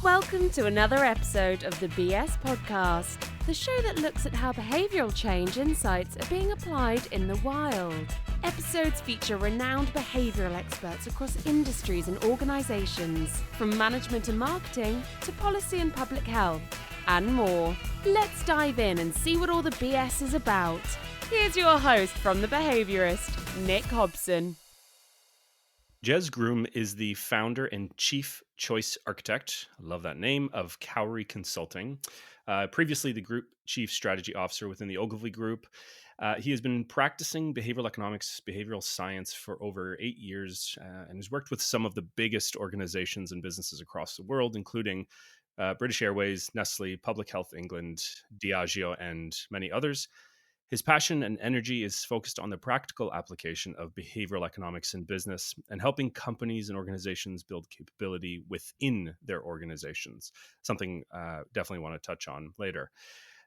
Welcome to another episode of the BS Podcast, the show that looks at how behavioural change insights are being applied in the wild. Episodes feature renowned behavioural experts across industries and organisations, from management and marketing to policy and public health, and more. Let's dive in and see what all the BS is about. Here's your host from The Behaviourist, Nick Hobson. JEZ GROOM is the founder and chief choice architect, I love that name, of Cowry Consulting. Previously the group chief strategy officer within the Ogilvy Group. He has been practicing behavioral economics, behavioral science for over 8 years and has worked with some of the biggest organizations and businesses across the world, including British Airways, Nestle, Health England, DIAGEO, and many others. His passion and energy is focused on the practical application of behavioral economics in business and helping companies and organizations build capability within their organizations, something definitely want to touch on later.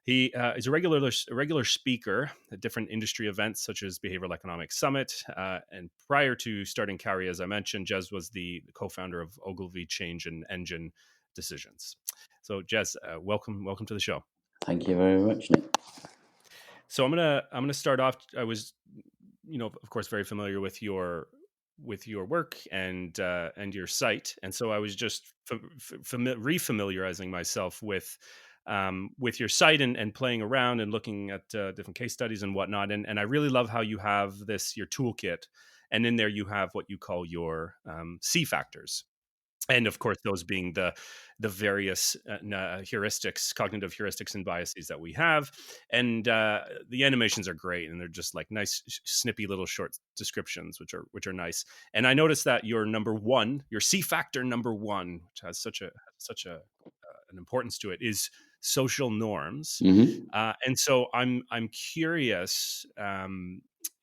He is a regular speaker at different industry events such as Behavioural Economics Summit. And prior to starting Cowry, as I mentioned, JEZ was the co-founder of Ogilvy Change and Engine Decisions. So JEZ, welcome to the show. Thank you very much, Nick. So I'm gonna start off. I was, of course, very familiar with your work and your site, and so I was just refamiliarizing myself with your site and playing around and looking at different case studies and whatnot. And I really love how you have your toolkit, and in there you have what you call your C factors. And of course, those being the various heuristics, cognitive heuristics and biases that we have. And the animations are great, and they're just like nice, snippy little short descriptions, which are nice. And I noticed that your number one, your C factor number one, which has such an importance to it, is social norms. Mm-hmm. And so I'm curious.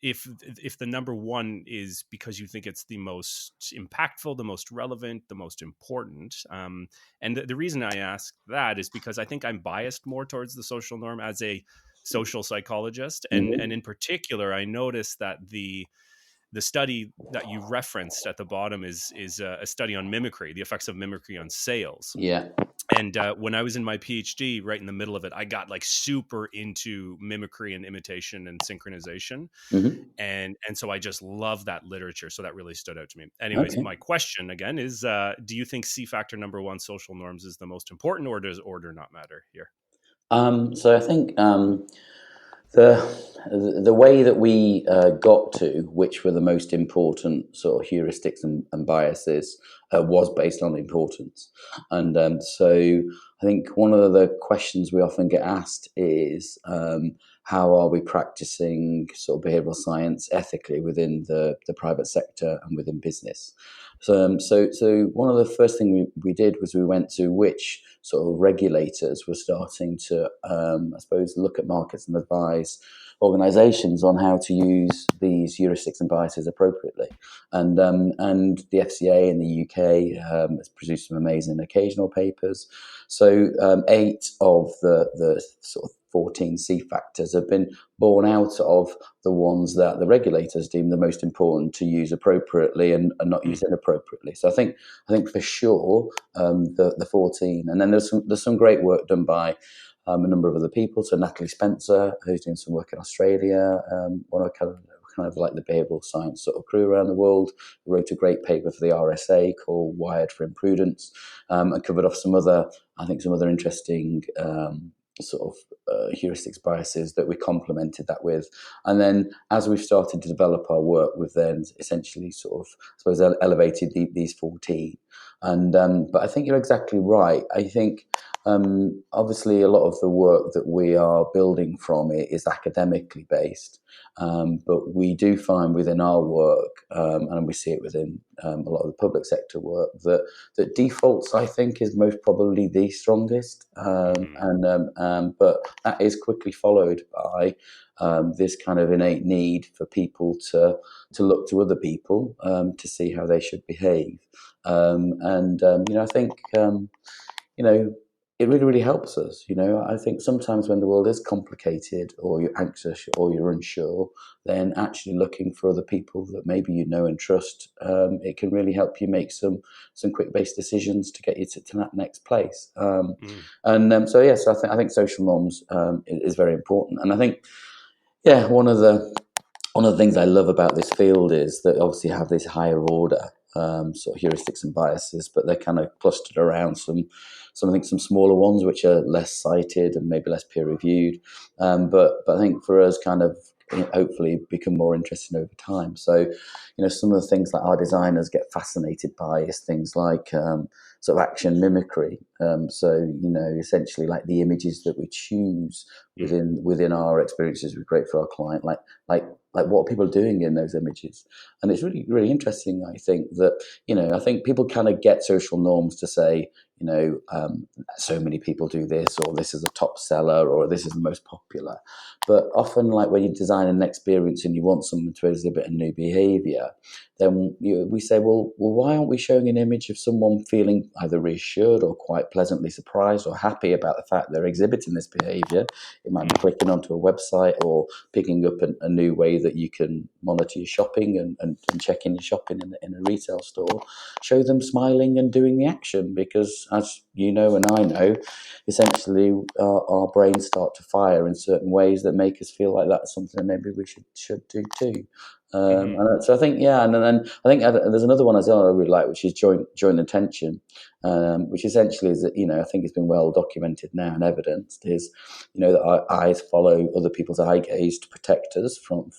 If the number one is because you think it's the most impactful, the most relevant, the most important. And the reason I ask that is because I think I'm biased more towards the social norm as a social psychologist. And in particular, I noticed that the study that you referenced at the bottom is a study on mimicry, the effects of mimicry on sales. Yeah. And when I was in my PhD, right in the middle of it, I got like super into mimicry and imitation and synchronization. Mm-hmm. And so I just love that literature. So that really stood out to me. Anyways, Okay. My question again is, do you think C factor number one, social norms, is the most important, or does order not matter here? So I think the way that we got to which were the most important sort of heuristics and biases was based on importance. And so I think one of the questions we often get asked is how are we practicing sort of behavioral science ethically within the private sector and within business? So one of the first things we did was we went to which sort of regulators were starting to, I suppose, look at markets and advise organisations on how to use these heuristics and biases appropriately. And the FCA in the UK has produced some amazing occasional papers. So 8 of the sort of 14 C factors have been born out of the ones that the regulators deem the most important to use appropriately and not use inappropriately. So I think for sure the 14, and then there's some great work done by a number of other people. So Natalie Spencer, who's doing some work in Australia, one of kind of like the behavioural science sort of crew around the world, wrote a great paper for the RSA called Wired for Imprudence, and covered off some other interesting sort of heuristics biases that we complemented that with. And then as we've started to develop our work, we've then essentially sort of, I suppose, elevated these 14. And but I think you're exactly right. I think obviously a lot of the work that we are building from it is academically based, but we do find within our work, and we see it within a lot of the public sector work, that defaults, I think, is most probably the strongest, but that is quickly followed by this kind of innate need for people to look to other people to see how they should behave. I think it really, really helps us. I think sometimes when the world is complicated, or you're anxious, or you're unsure, then actually looking for other people that maybe you know and trust, it can really help you make some quick based decisions to get you to that next place. So yes, I think social norms is very important, and I think one of the things I love about this field is that obviously you have this higher order sort of heuristics and biases, but they're kind of clustered around some smaller ones which are less cited and maybe less peer reviewed. But I think for us, kind of hopefully become more interesting over time. So, some of the things that our designers get fascinated by is things like sort of action mimicry. Essentially like the images that we choose within our experiences we create for our client, like what people are doing in those images. And it's really, really interesting, I think, that, I think people kind of get social norms to say, so many people do this, or this is a top seller, or this is the most popular. But often, like when you design an experience and you want someone to exhibit a new behavior, then we say, well, why aren't we showing an image of someone feeling either reassured or quite pleasantly surprised or happy about the fact they're exhibiting this behavior? It might be clicking onto a website or picking up a new way that you can monitor your shopping and check in your shopping in a retail store. Show them smiling and doing the action, because as you know and I know, essentially our brains start to fire in certain ways that make us feel like that's something that maybe we should do too. And so I think, and then I think there's another one as well I really like, which is joint attention, which essentially is that, I think it's been well documented now and evidenced is, that our eyes follow other people's eye gaze to protect us from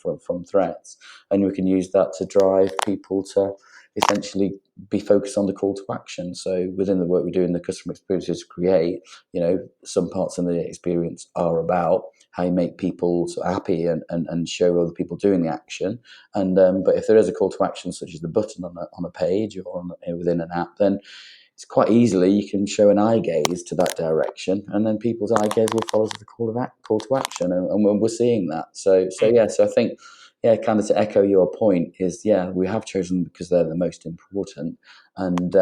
threats. And we can use that to drive people to essentially be focused on the call to action. So within the work we do in the customer experiences create, some parts of the experience are about how you make people so happy and show other people doing the action. And but if there is a call to action, such as the button on a page or within an app, then it's quite easily you can show an eye gaze to that direction, and then people's eye gaze will follow the call to action, and we're seeing that. So I think, kind of to echo your point is, we have chosen them because they're the most important. And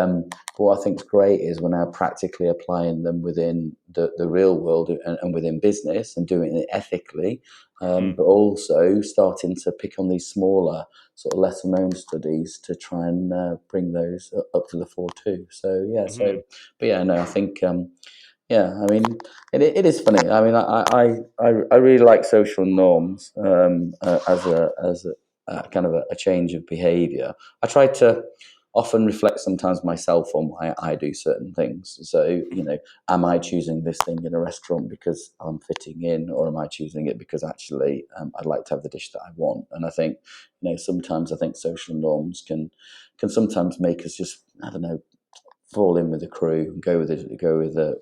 what I think is great is we're now practically applying them within the real world and within business, and doing it ethically, but also starting to pick on these smaller, sort of lesser known studies to try and bring those up to the fore too. So I think. I mean, it is funny. I mean, I really like social norms as a kind of a change of behaviour. I try to often reflect sometimes myself on why I do certain things. So, am I choosing this thing in a restaurant because I'm fitting in, or am I choosing it because actually I'd like to have the dish that I want? And I think, sometimes I think social norms can sometimes make us just, I don't know, fall in with the crew and go with the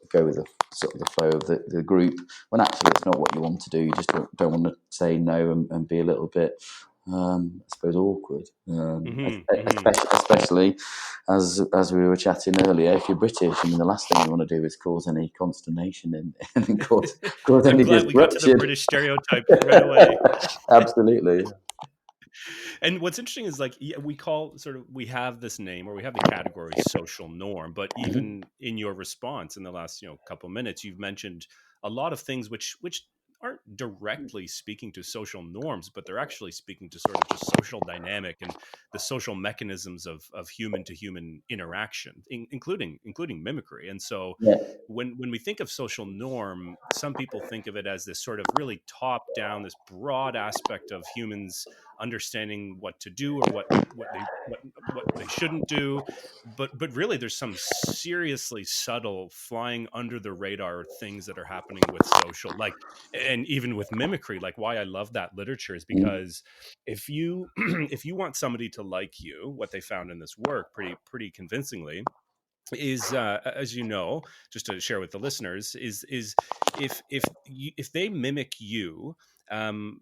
sort of the flow of the group, when actually it's not what you want to do. You just don't want to say no and be a little bit I suppose awkward, especially as we were chatting earlier. If you're British, I mean, the last thing you want to do is cause any consternation and cause I'm any glad disruption. we got to the British stereotype right away. Absolutely. And what's interesting is, like, we have this name, or we have the category social norm, but even in your response in the last couple of minutes, you've mentioned a lot of things which aren't directly speaking to social norms, but they're actually speaking to sort of just social dynamic and the social mechanisms of human to human interaction, including mimicry. And so when we think of social norm, some people think of it as this sort of really top down, this broad aspect of humans understanding what to do, or what they shouldn't do, but really there's some seriously subtle, flying under the radar things that are happening with social, like, and even with mimicry. Like, why I love that literature is because if you if you want somebody to like you, what they found in this work pretty convincingly is, as you know, just to share with the listeners, is if they mimic you,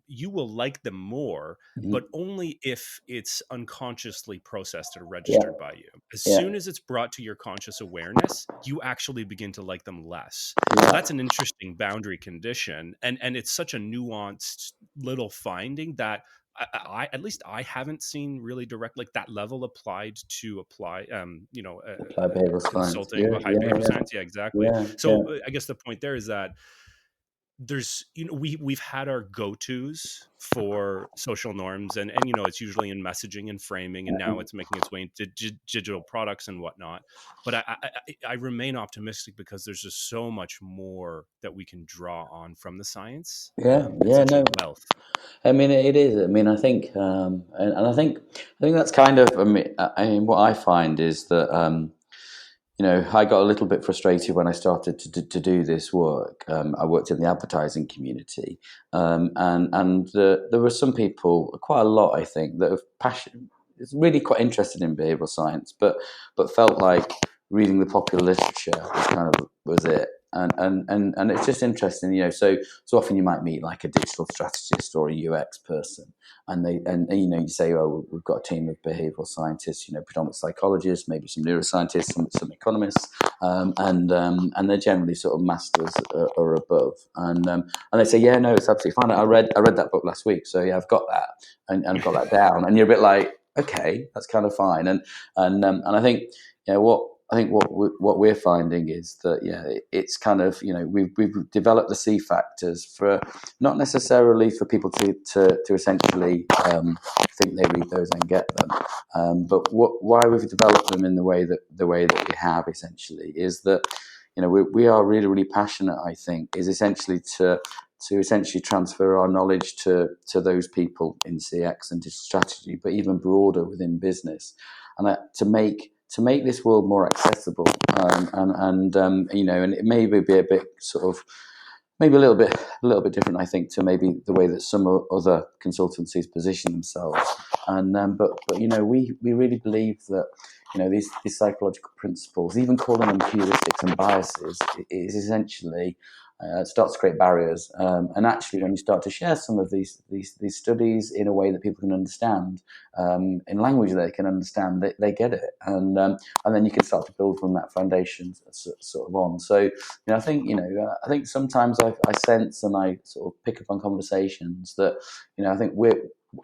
you will like them more, but only if it's unconsciously processed or registered by you. As soon as it's brought to your conscious awareness, you actually begin to like them less. So that's an interesting boundary condition, and it's such a nuanced little finding that at least I haven't seen really direct like that level applied to apply, Applied behavioral science. consulting, high behavioral science. Yeah, exactly. Yeah, So I guess the point there is that there's, we've had our go-tos for social norms, and it's usually in messaging and framing, and now it's making its way into digital products and whatnot. But I remain optimistic because there's just so much more that we can draw on from the science. It's such a wealth. I mean, it is. I mean, I think, and I think that's kind of. I mean, what I find is that I got a little bit frustrated when I started to do this work. I worked in the advertising community, and there were some people, quite a lot, I think, that have is really quite interested in behavioural science, but felt like reading the popular literature was it. And it's just interesting, so often you might meet like a digital strategist or a UX person, and you say, oh, we've got a team of behavioural scientists, predominant psychologists, maybe some neuroscientists, some economists, and they're generally sort of masters or above, and they say, yeah, no, it's absolutely fine. I read that book last week, so yeah, I've got that, and I've got that down, and you're a bit like, okay, that's kind of fine, and I think what we're finding is that it's kind of we've developed the C factors for not necessarily for people to essentially think they read those and get them, but why we've developed them in the way that we have essentially is that we are really, really passionate. I think is essentially to essentially transfer our knowledge to those people in CX and digital strategy, but even broader within business, and to make this world more accessible, and it may be a bit sort of maybe a little bit different, I think, to maybe the way that some other consultancies position themselves, and but we really believe that these psychological principles, even calling them heuristics and biases, is essentially starts to create barriers, and actually when you start to share some of these studies in a way that people can understand, in language they can understand, they get it, and then you can start to build from that foundation sort of on. So I think sometimes I sense and I sort of pick up on conversations that I think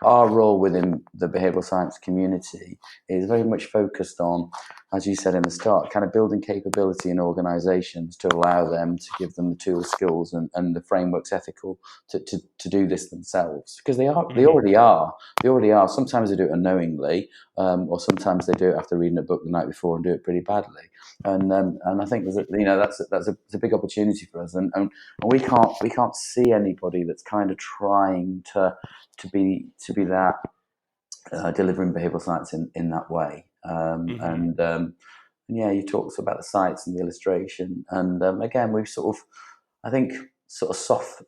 our role within the behavioural science community is very much focused on, as you said in the start, kind of building capability in organisations to allow them to give them the tools, skills, and the frameworks ethical to do this themselves, because they already are. Sometimes they do it unknowingly, or sometimes they do it after reading a book the night before and do it pretty badly. And I think that's a big opportunity for us, and we can't see anybody that's kind of trying to be that delivering behavioural science in that way. And you talked about the sites and the illustration, and again, we've sort of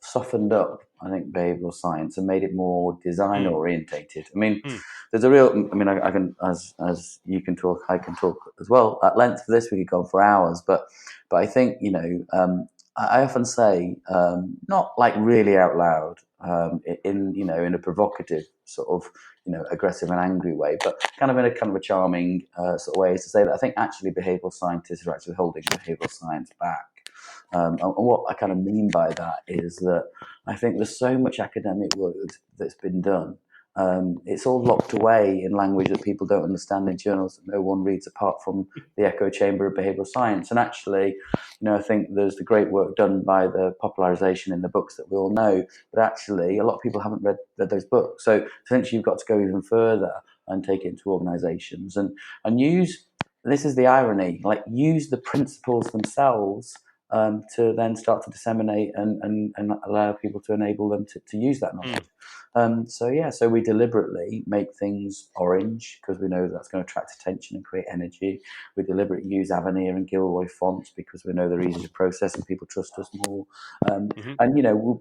softened up, I think, behavioural science and made it more design orientated. I mean, there's a real. I mean, I can, as you can talk, I can talk as well at length for this. We could go on for hours, but I think I often say, not like really out loud, in a provocative sort of aggressive and angry way, but kind of in a charming sort of way, is to say that I think actually behavioural scientists are actually holding behavioural science back. And what I kind of mean by that is that I think there's so much academic work that's been done. It's all locked away in language that people don't understand, in journals that no one reads apart from the echo chamber of behavioural science. And actually, I think there's the great work done by the popularisation in the books that we all know, but actually a lot of people haven't read those books. So essentially you've got to go even further and take it into organisations and use, this is the irony, like use the principles themselves to then start to disseminate and allow people to enable them to use that knowledge. So we deliberately make things orange because we know that's going to attract attention and create energy. We deliberately use Avenir and Gilroy fonts because we know they're easy to process and people trust us more. And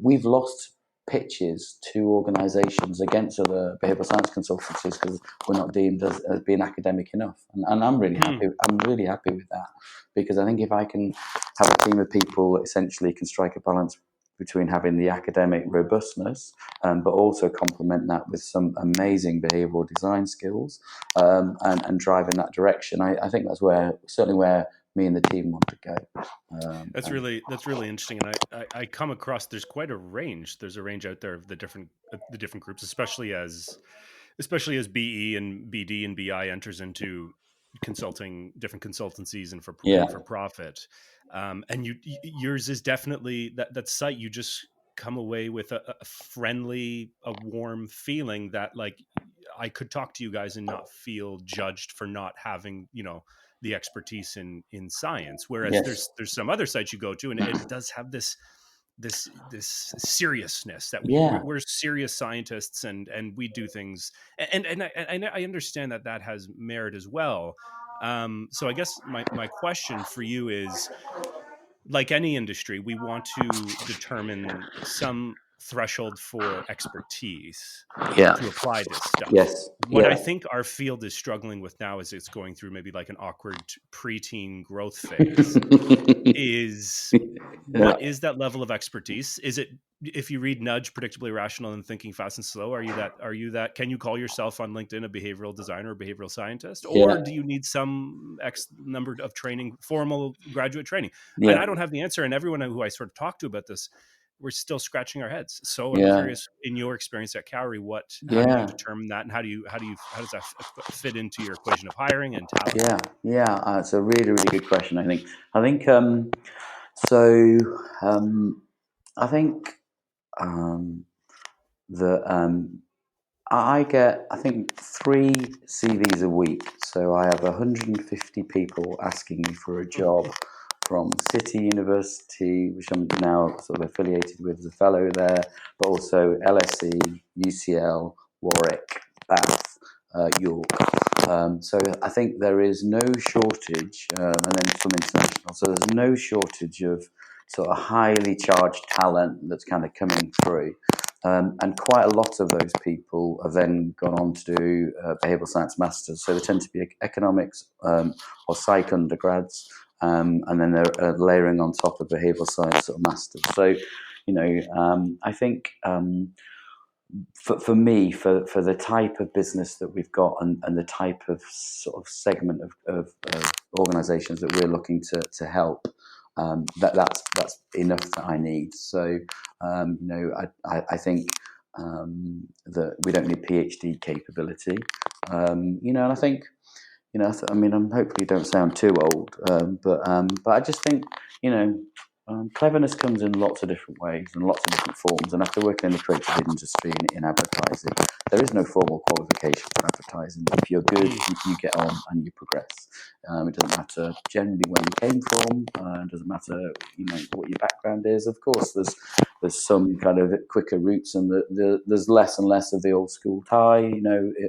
we've lost pitches to organisations against other behavioural science consultancies because we're not deemed as being academic enough, and I'm really happy. I'm really happy with that, because I think if I can have a team of people that essentially can strike a balance between having the academic robustness, but also complement that with some amazing behavioural design skills, and drive in that direction, I think that's certainly where me and the team want to go. That's really interesting, and I come across there's quite a range. There's a range out there of the different groups, especially as BE and BD and BI enters into consulting, different consultancies Yeah, and for profit. And yours is definitely that site. You just come away with a friendly, a warm feeling that like I could talk to you guys and not feel judged for not having, the expertise in science. Whereas yes, there's some other sites you go to and it does have this seriousness that yeah, we're serious scientists and we do things, and I understand that has merit as well. So I guess my question for you is, like any industry, we want to determine some threshold for expertise yeah, to apply this stuff. yes, What I yeah, think our field is struggling with now is it's going through maybe like an awkward preteen growth phase is yeah, what is that level of expertise? Is it, if you read Nudge, Predictably Rational and Thinking Fast and Slow, are you that can you call yourself on LinkedIn a behavioral designer or behavioral scientist? Or yeah, do you need some X number of training, formal graduate training? And yeah, I don't have the answer. And everyone who I sort of talked to about this, we're still scratching our heads. So I'm yeah, curious, in your experience at Cowry, how do you yeah. determine that, and how does that fit into your equation of hiring and talent? Yeah, yeah, it's a really, really good question. I think so. I think um, that I get, I think, 3 CVs a week. So I have 150 people asking me for a job from City University, which I'm now sort of affiliated with as a fellow there, but also LSE, UCL, Warwick, Bath, York. So I think there is no shortage, and then some international. So there's no shortage of sort of highly charged talent that's kind of coming through. And quite a lot of those people have then gone on to do behavioural science masters. So they tend to be economics or psych undergrads, and then they're layering on top of behavioural science sort of masters. So, I think for me, for the type of business that we've got and the type of sort of segment of organisations that we're looking to help, that's enough that I need. So, I think that we don't need PhD capability. And I think, I mean, I hopefully don't sound too old, but I just think, cleverness comes in lots of different ways and lots of different forms. And after working in the creative industry in advertising, there is no formal qualification for advertising. If you're good, you get on and you progress. It doesn't matter generally where you came from. It doesn't matter, what your background is. Of course, there's some kind of quicker routes, and there's less and less of the old school tie,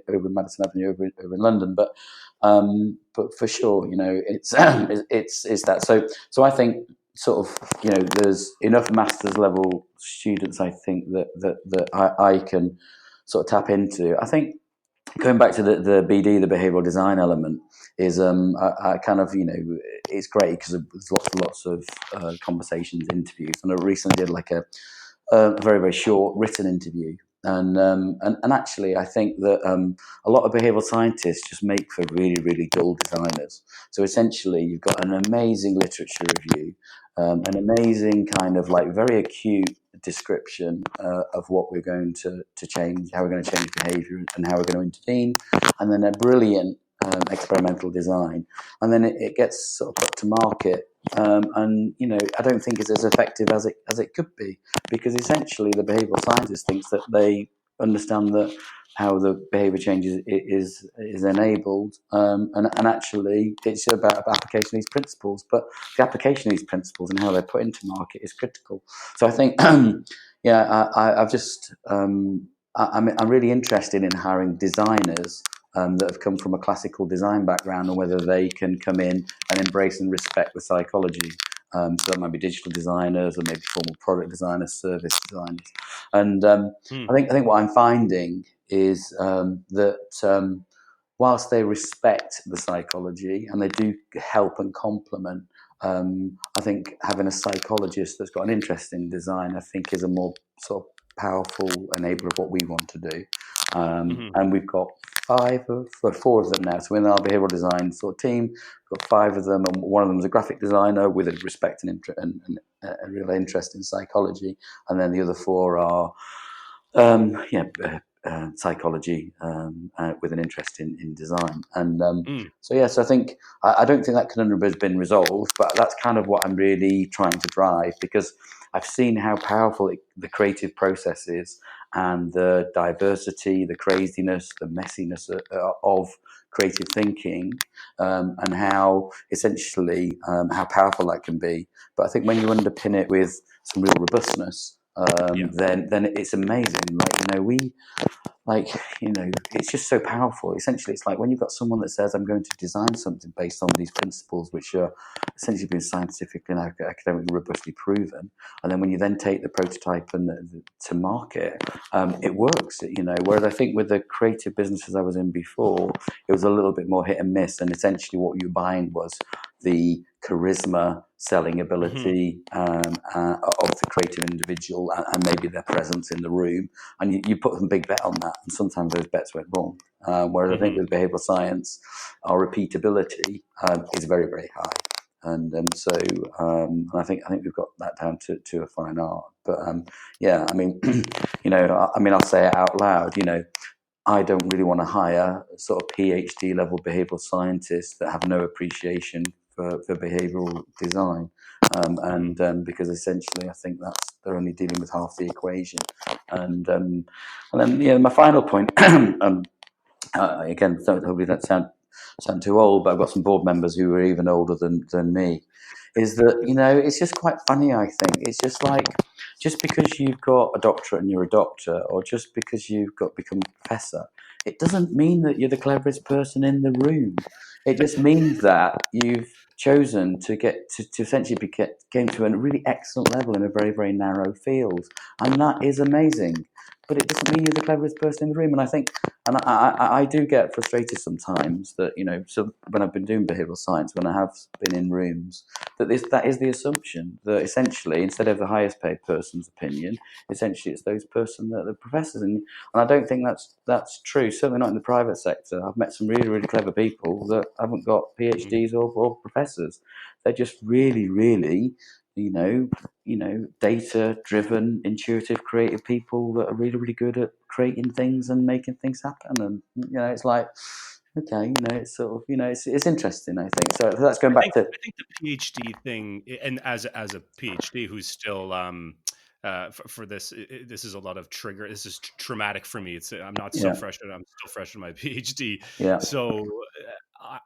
over in Madison Avenue, over in London. But for sure, it's it's that. So I think sort of, there's enough master's level students, I think, that I can sort of tap into. I think going back to the BD, the behavioural design element, is I kind of, it's great because there's lots of conversations, interviews, and I recently did like a very, very short written interview. And actually, I think that a lot of behavioural scientists just make for really, really dull designers. So essentially, you've got an amazing literature review, an amazing kind of like very acute description of what we're going to change, how we're going to change behaviour, and how we're going to intervene, and then a brilliant experimental design, and then it gets sort of put to market. And I don't think it's as effective as it could be, because essentially the behavioural scientist thinks that they understand that how the behaviour change is enabled, and actually it's about application of these principles. But the application of these principles and how they're put into market is critical. So I think, I've just I'm really interested in hiring designers that have come from a classical design background, and whether they can come in and embrace and respect the psychology. So that might be digital designers, or maybe formal product designers, service designers. And I think what I'm finding is that whilst they respect the psychology and they do help and complement, I think having a psychologist that's got an interest in design, I think, is a more sort of powerful enabler of what we want to do. And we've got four of them now. So in our behavioural design sort of team, we've got five of them, and one of them is a graphic designer with a respect and a real interest in psychology, and then the other four are psychology with an interest in design. And so I think I don't think that conundrum has been resolved, but that's kind of what I'm really trying to drive, because I've seen how powerful the creative process is, and the diversity, the craziness, the messiness of creative thinking, and how essentially how powerful that can be. But I think when you underpin it with some real robustness, then it's amazing. It's just so powerful. Essentially, it's like when you've got someone that says, I'm going to design something based on these principles, which are essentially been scientifically and academically robustly proven. And then when you then take the prototype and to market, it works, whereas I think with the creative businesses I was in before, it was a little bit more hit and miss. And essentially what you're buying was the charisma, selling ability of the creative individual, and maybe their presence in the room, and you put a big bet on that, and sometimes those bets went wrong. Whereas I think with behavioural science, our repeatability is very, very high, and I think we've got that down to a fine art. But I'll say it out loud. I don't really want to hire sort of PhD level behavioural scientists that have no appreciation for behavioural design, because essentially I think they're only dealing with half the equation. And then my final point, again, hopefully that sound too old, but I've got some board members who are even older than me, is that, it's just quite funny, I think. It's just like, just because you've got a doctorate and you're a doctor, or just because you've become a professor, it doesn't mean that you're the cleverest person in the room. It just means that you've chosen to get to essentially came to a really excellent level in a very, very narrow field. And that is amazing. But it doesn't mean you're the cleverest person in the room. And I think, and I do get frustrated sometimes that, so when I've been doing behavioural science, when I have been in rooms, that is the assumption that essentially, instead of the highest paid person's opinion, essentially it's those person that the professors. And I don't think that's true. Certainly not in the private sector. I've met some really, really clever people that haven't got PhDs or professors. They're just really, really, data-driven, intuitive, creative people that are really, really good at creating things and making things happen. And it's like, okay, it's sort of, it's interesting, I think. So that's going back to. I think the PhD thing, and as a PhD who's still for this, this is a lot of trigger. This is traumatic for me. I'm not so fresh, and I'm still fresh in my PhD. Yeah. So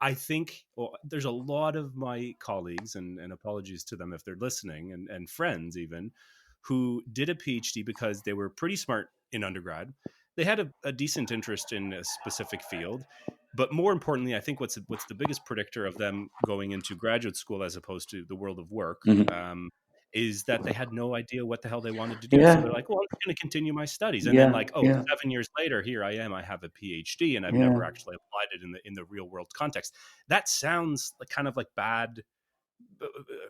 I think there's a lot of my colleagues, and apologies to them if they're listening, and friends even, who did a PhD because they were pretty smart in undergrad. They had a decent interest in a specific field. But more importantly, I think what's the biggest predictor of them going into graduate school as opposed to the world of work is that they had no idea what the hell they wanted to do. Yeah. So they're like, well, I'm just going to continue my studies. And then 7 years later, here I am, I have a PhD, and I've never actually applied it in the real world context. That sounds like kind of like bad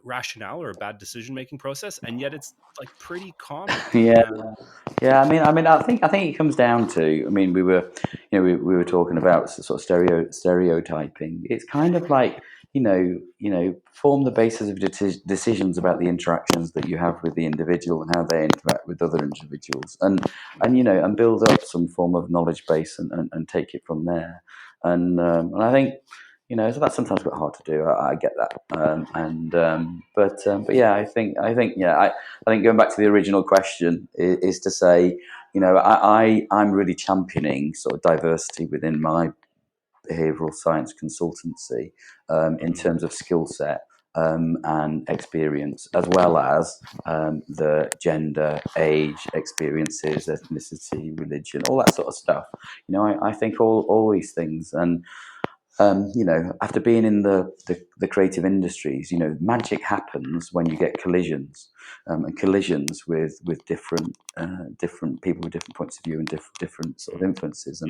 rationale or a bad decision-making process. And yet it's like pretty common. I mean, I think it comes down to. I mean, we were talking about sort of stereotyping. It's kind of like form the basis of decisions about the interactions that you have with the individual and how they interact with other individuals, and build up some form of knowledge base and take it from there. And I think. So that's sometimes a bit hard to do. I get that, but yeah, I think going back to the original question is to say, I'm really championing sort of diversity within my behavioural science consultancy in terms of skill set and experience, as well as the gender, age, experiences, ethnicity, religion, all that sort of stuff. I think all these things. And after being in the creative industries, magic happens when you get collisions. and collisions with different people with different points of view and different sort of influences.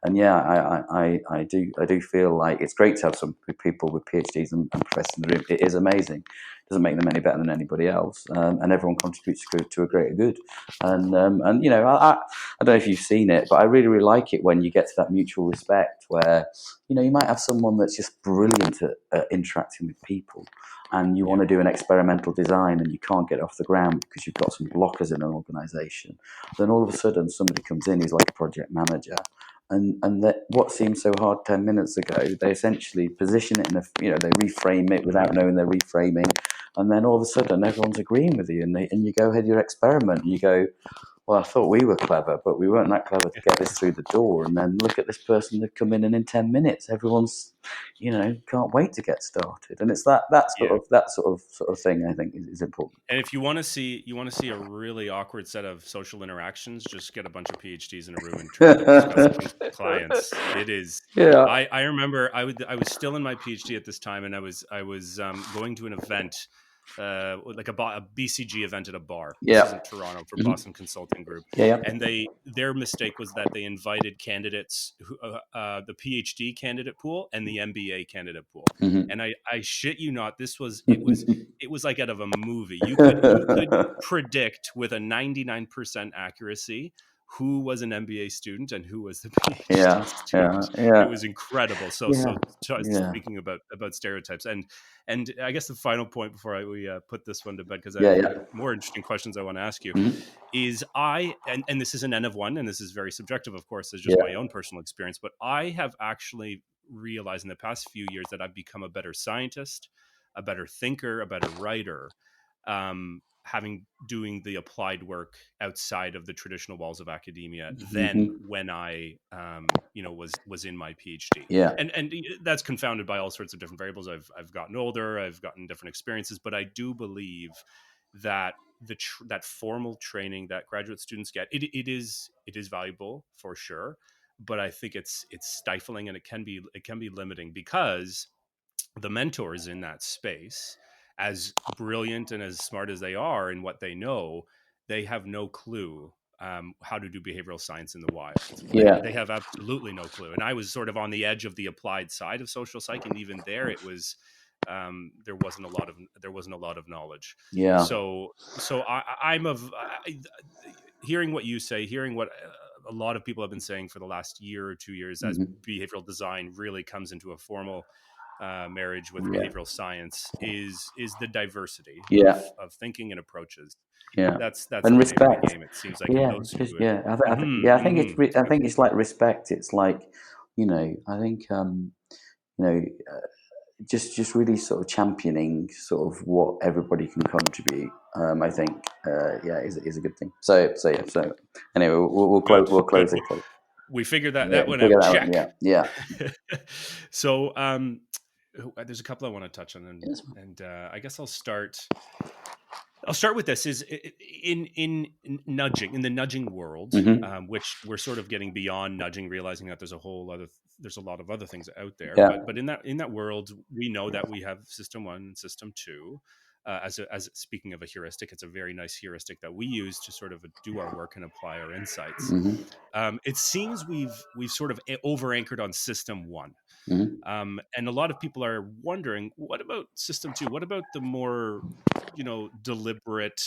And yeah, I do feel like it's great to have some people with PhDs and professors in the room. It is amazing. It doesn't make them any better than anybody else, and everyone contributes to a greater good. And I don't know if you've seen it, but I really, really like it when you get to that mutual respect where, you might have someone that's just brilliant at interacting with people, and you want to do an experimental design and you can't get it off the ground because you've got some blockers in an organisation. Then all of a sudden somebody comes in who's like a project manager, and that what seemed so hard 10 minutes ago, they essentially position it they reframe it without knowing they're reframing, and then all of a sudden everyone's agreeing with you, and you go ahead your experiment, and you go, well, I thought we were clever, but we weren't that clever to get this through the door. And then look at this person that come in, and in 10 minutes, everyone's, can't wait to get started. And it's that sort of thing I think is important. And if you want to see a really awkward set of social interactions, just get a bunch of PhDs in a room and try to discuss things with clients. It is. Yeah. I remember I was still in my PhD at this time, and I was going to an event. Like a BCG event at a bar. Yeah. This is in Toronto for Boston Consulting Group. Yeah. And their mistake was that they invited candidates, the PhD candidate pool and the MBA candidate pool. And I shit you not, it was like out of a movie. You could predict with a 99% accuracy who was an MBA student and who was the PhD student. Yeah. It was incredible. So speaking about stereotypes, and I guess the final point before we put this one to bed, because I have more interesting questions I want to ask you, is and this is an N of one, and this is very subjective, of course, as just my own personal experience, but I have actually realized in the past few years that I've become a better scientist, a better thinker, a better writer, doing the applied work outside of the traditional walls of academia than when I was in my PhD. And that's confounded by all sorts of different variables. I've gotten older, I've gotten different experiences, but I do believe that that formal training that graduate students get, it is valuable for sure, but I think it's stifling, and it can be limiting, because the mentors in that space, as brilliant and as smart as they are in what they know, they have no clue how to do behavioral science in the wild. They have absolutely no clue. And I was sort of on the edge of the applied side of social psych, and even there, it was there wasn't a lot of knowledge. So I'm hearing what you say, hearing what a lot of people have been saying for the last year or 2 years, as behavioral design really comes into a formal marriage with behavioral science, is the diversity of thinking and approaches. That's and respect. Game, it seems like. I think it's like respect. It's like, I think just really sort of championing sort of what everybody can contribute. I think is a good thing. So anyway, we'll close it. We figured that one out. Check. Yeah. So there's a couple I want to touch on, and I guess I'll start with this. Is in nudging, in the nudging world, which we're sort of getting beyond nudging, realizing that there's a lot of other things out there. But in that world, we know that we have system 1 and system 2. As speaking of a heuristic, it's a very nice heuristic that we use to sort of do our work and apply our insights. It seems we've sort of over anchored on system 1. And a lot of people are wondering, what about system 2? What about the more, deliberate,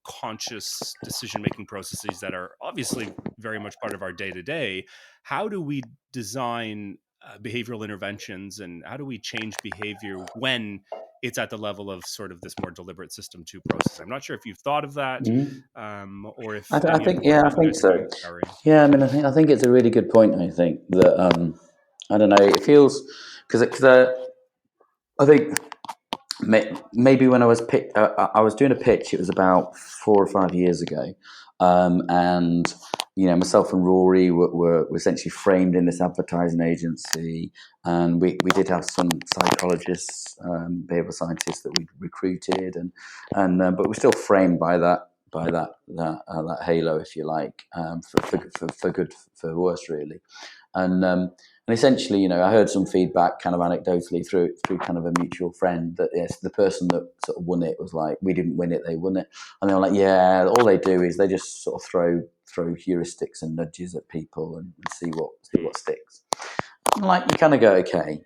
conscious decision-making processes that are obviously very much part of our day-to-day? How do we design behavioral interventions, and how do we change behavior when it's at the level of sort of this more deliberate system 2 process? I'm not sure if you've thought of that, or if I think so. Yeah, I mean, I think it's a really good point. I think that I don't know. It feels because I think maybe when I was doing a pitch. It was about 4 or 5 years ago, and myself and Rory were essentially framed in this advertising agency, and we did have some psychologists, behavioral scientists that we recruited, and but we're still framed by that halo, if you like, for good, for worse, really. And essentially, I heard some feedback kind of anecdotally through kind of a mutual friend that yes, the person that sort of won it was like, we didn't win it, they won it. And they were like, yeah, all they do is they just sort of throw heuristics and nudges at people and see what sticks. And like, you kind of go, okay,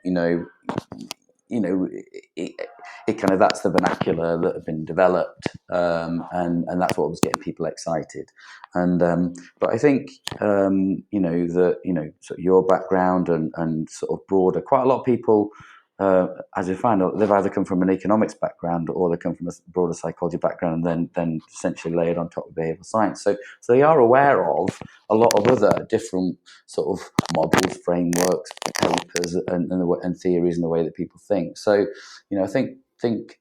it kind of, that's the vernacular that had been developed, and that's what was getting people excited. And but I think sort of your background and sort of broader, quite a lot of people, as you find out, they've either come from an economics background or they come from a broader psychology background, and then essentially layered on top of behavioural science. So they are aware of a lot of other different sort of models, frameworks, papers, and theories, and the way that people think. So, I think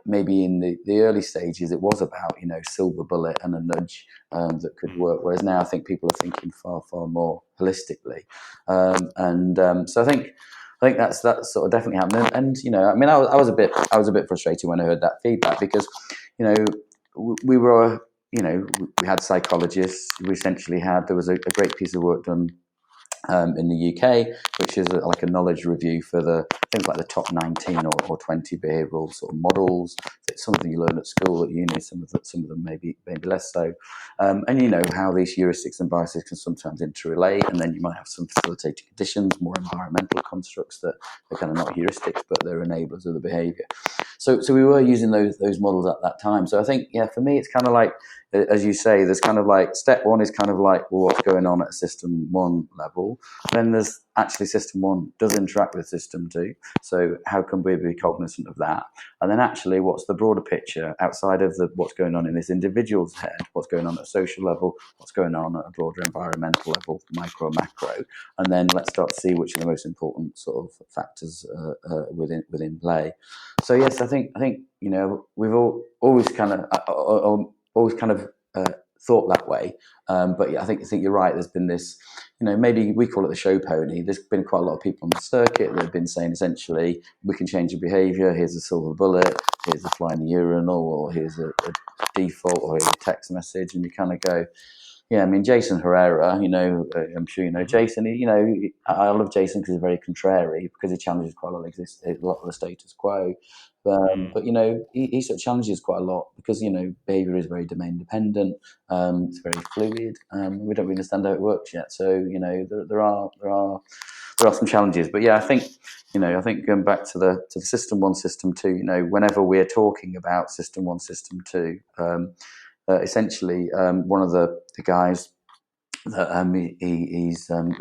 maybe in the early stages it was about silver bullet and a nudge that could work, whereas now I think people are thinking far more holistically, so I think that's sort of definitely happening. And I was a bit frustrated when I heard that feedback, because we were we had psychologists. We essentially there was a great piece of work done in the UK, which is like a knowledge review for the things like the top 19 or 20 behavioural sort of models. Some of them you learn at school, at uni, some of them maybe less so. And how these heuristics and biases can sometimes interrelate, and then you might have some facilitating conditions, more environmental constructs that are kind of not heuristics, but they're enablers of the behaviour. So we were using those models at that time. So I think, for me, it's kind of like, as you say, there's kind of like step one is kind of like, well, what's going on at system one level. Then there's actually system one does interact with system two. So how can we be cognizant of that? And then actually, what's the broader picture outside of what's going on in this individual's head? What's going on at a social level? What's going on at a broader environmental level, micro, macro? And then let's start to see which are the most important sort of factors within play. So yes, I think we've always kind of thought that way, but I think you're right. There's been this, maybe we call it the show pony. There's been quite a lot of people on the circuit that have been saying essentially, we can change your behaviour. Here's a silver bullet. Here's a fly in the urinal, or here's a default, or here's a text message, and you kind of go. Yeah, I mean, Jason Herrera, I'm sure you know Jason. I love Jason because he's very contrary, because he challenges quite a lot of the status quo. But he sort of challenges quite a lot, because behaviour is very domain dependent. It's very fluid. We don't really understand how it works yet. So there are some challenges. But yeah, I think going back to the system one, system two. Whenever we're talking about system one, system two. Essentially, one of the guys that he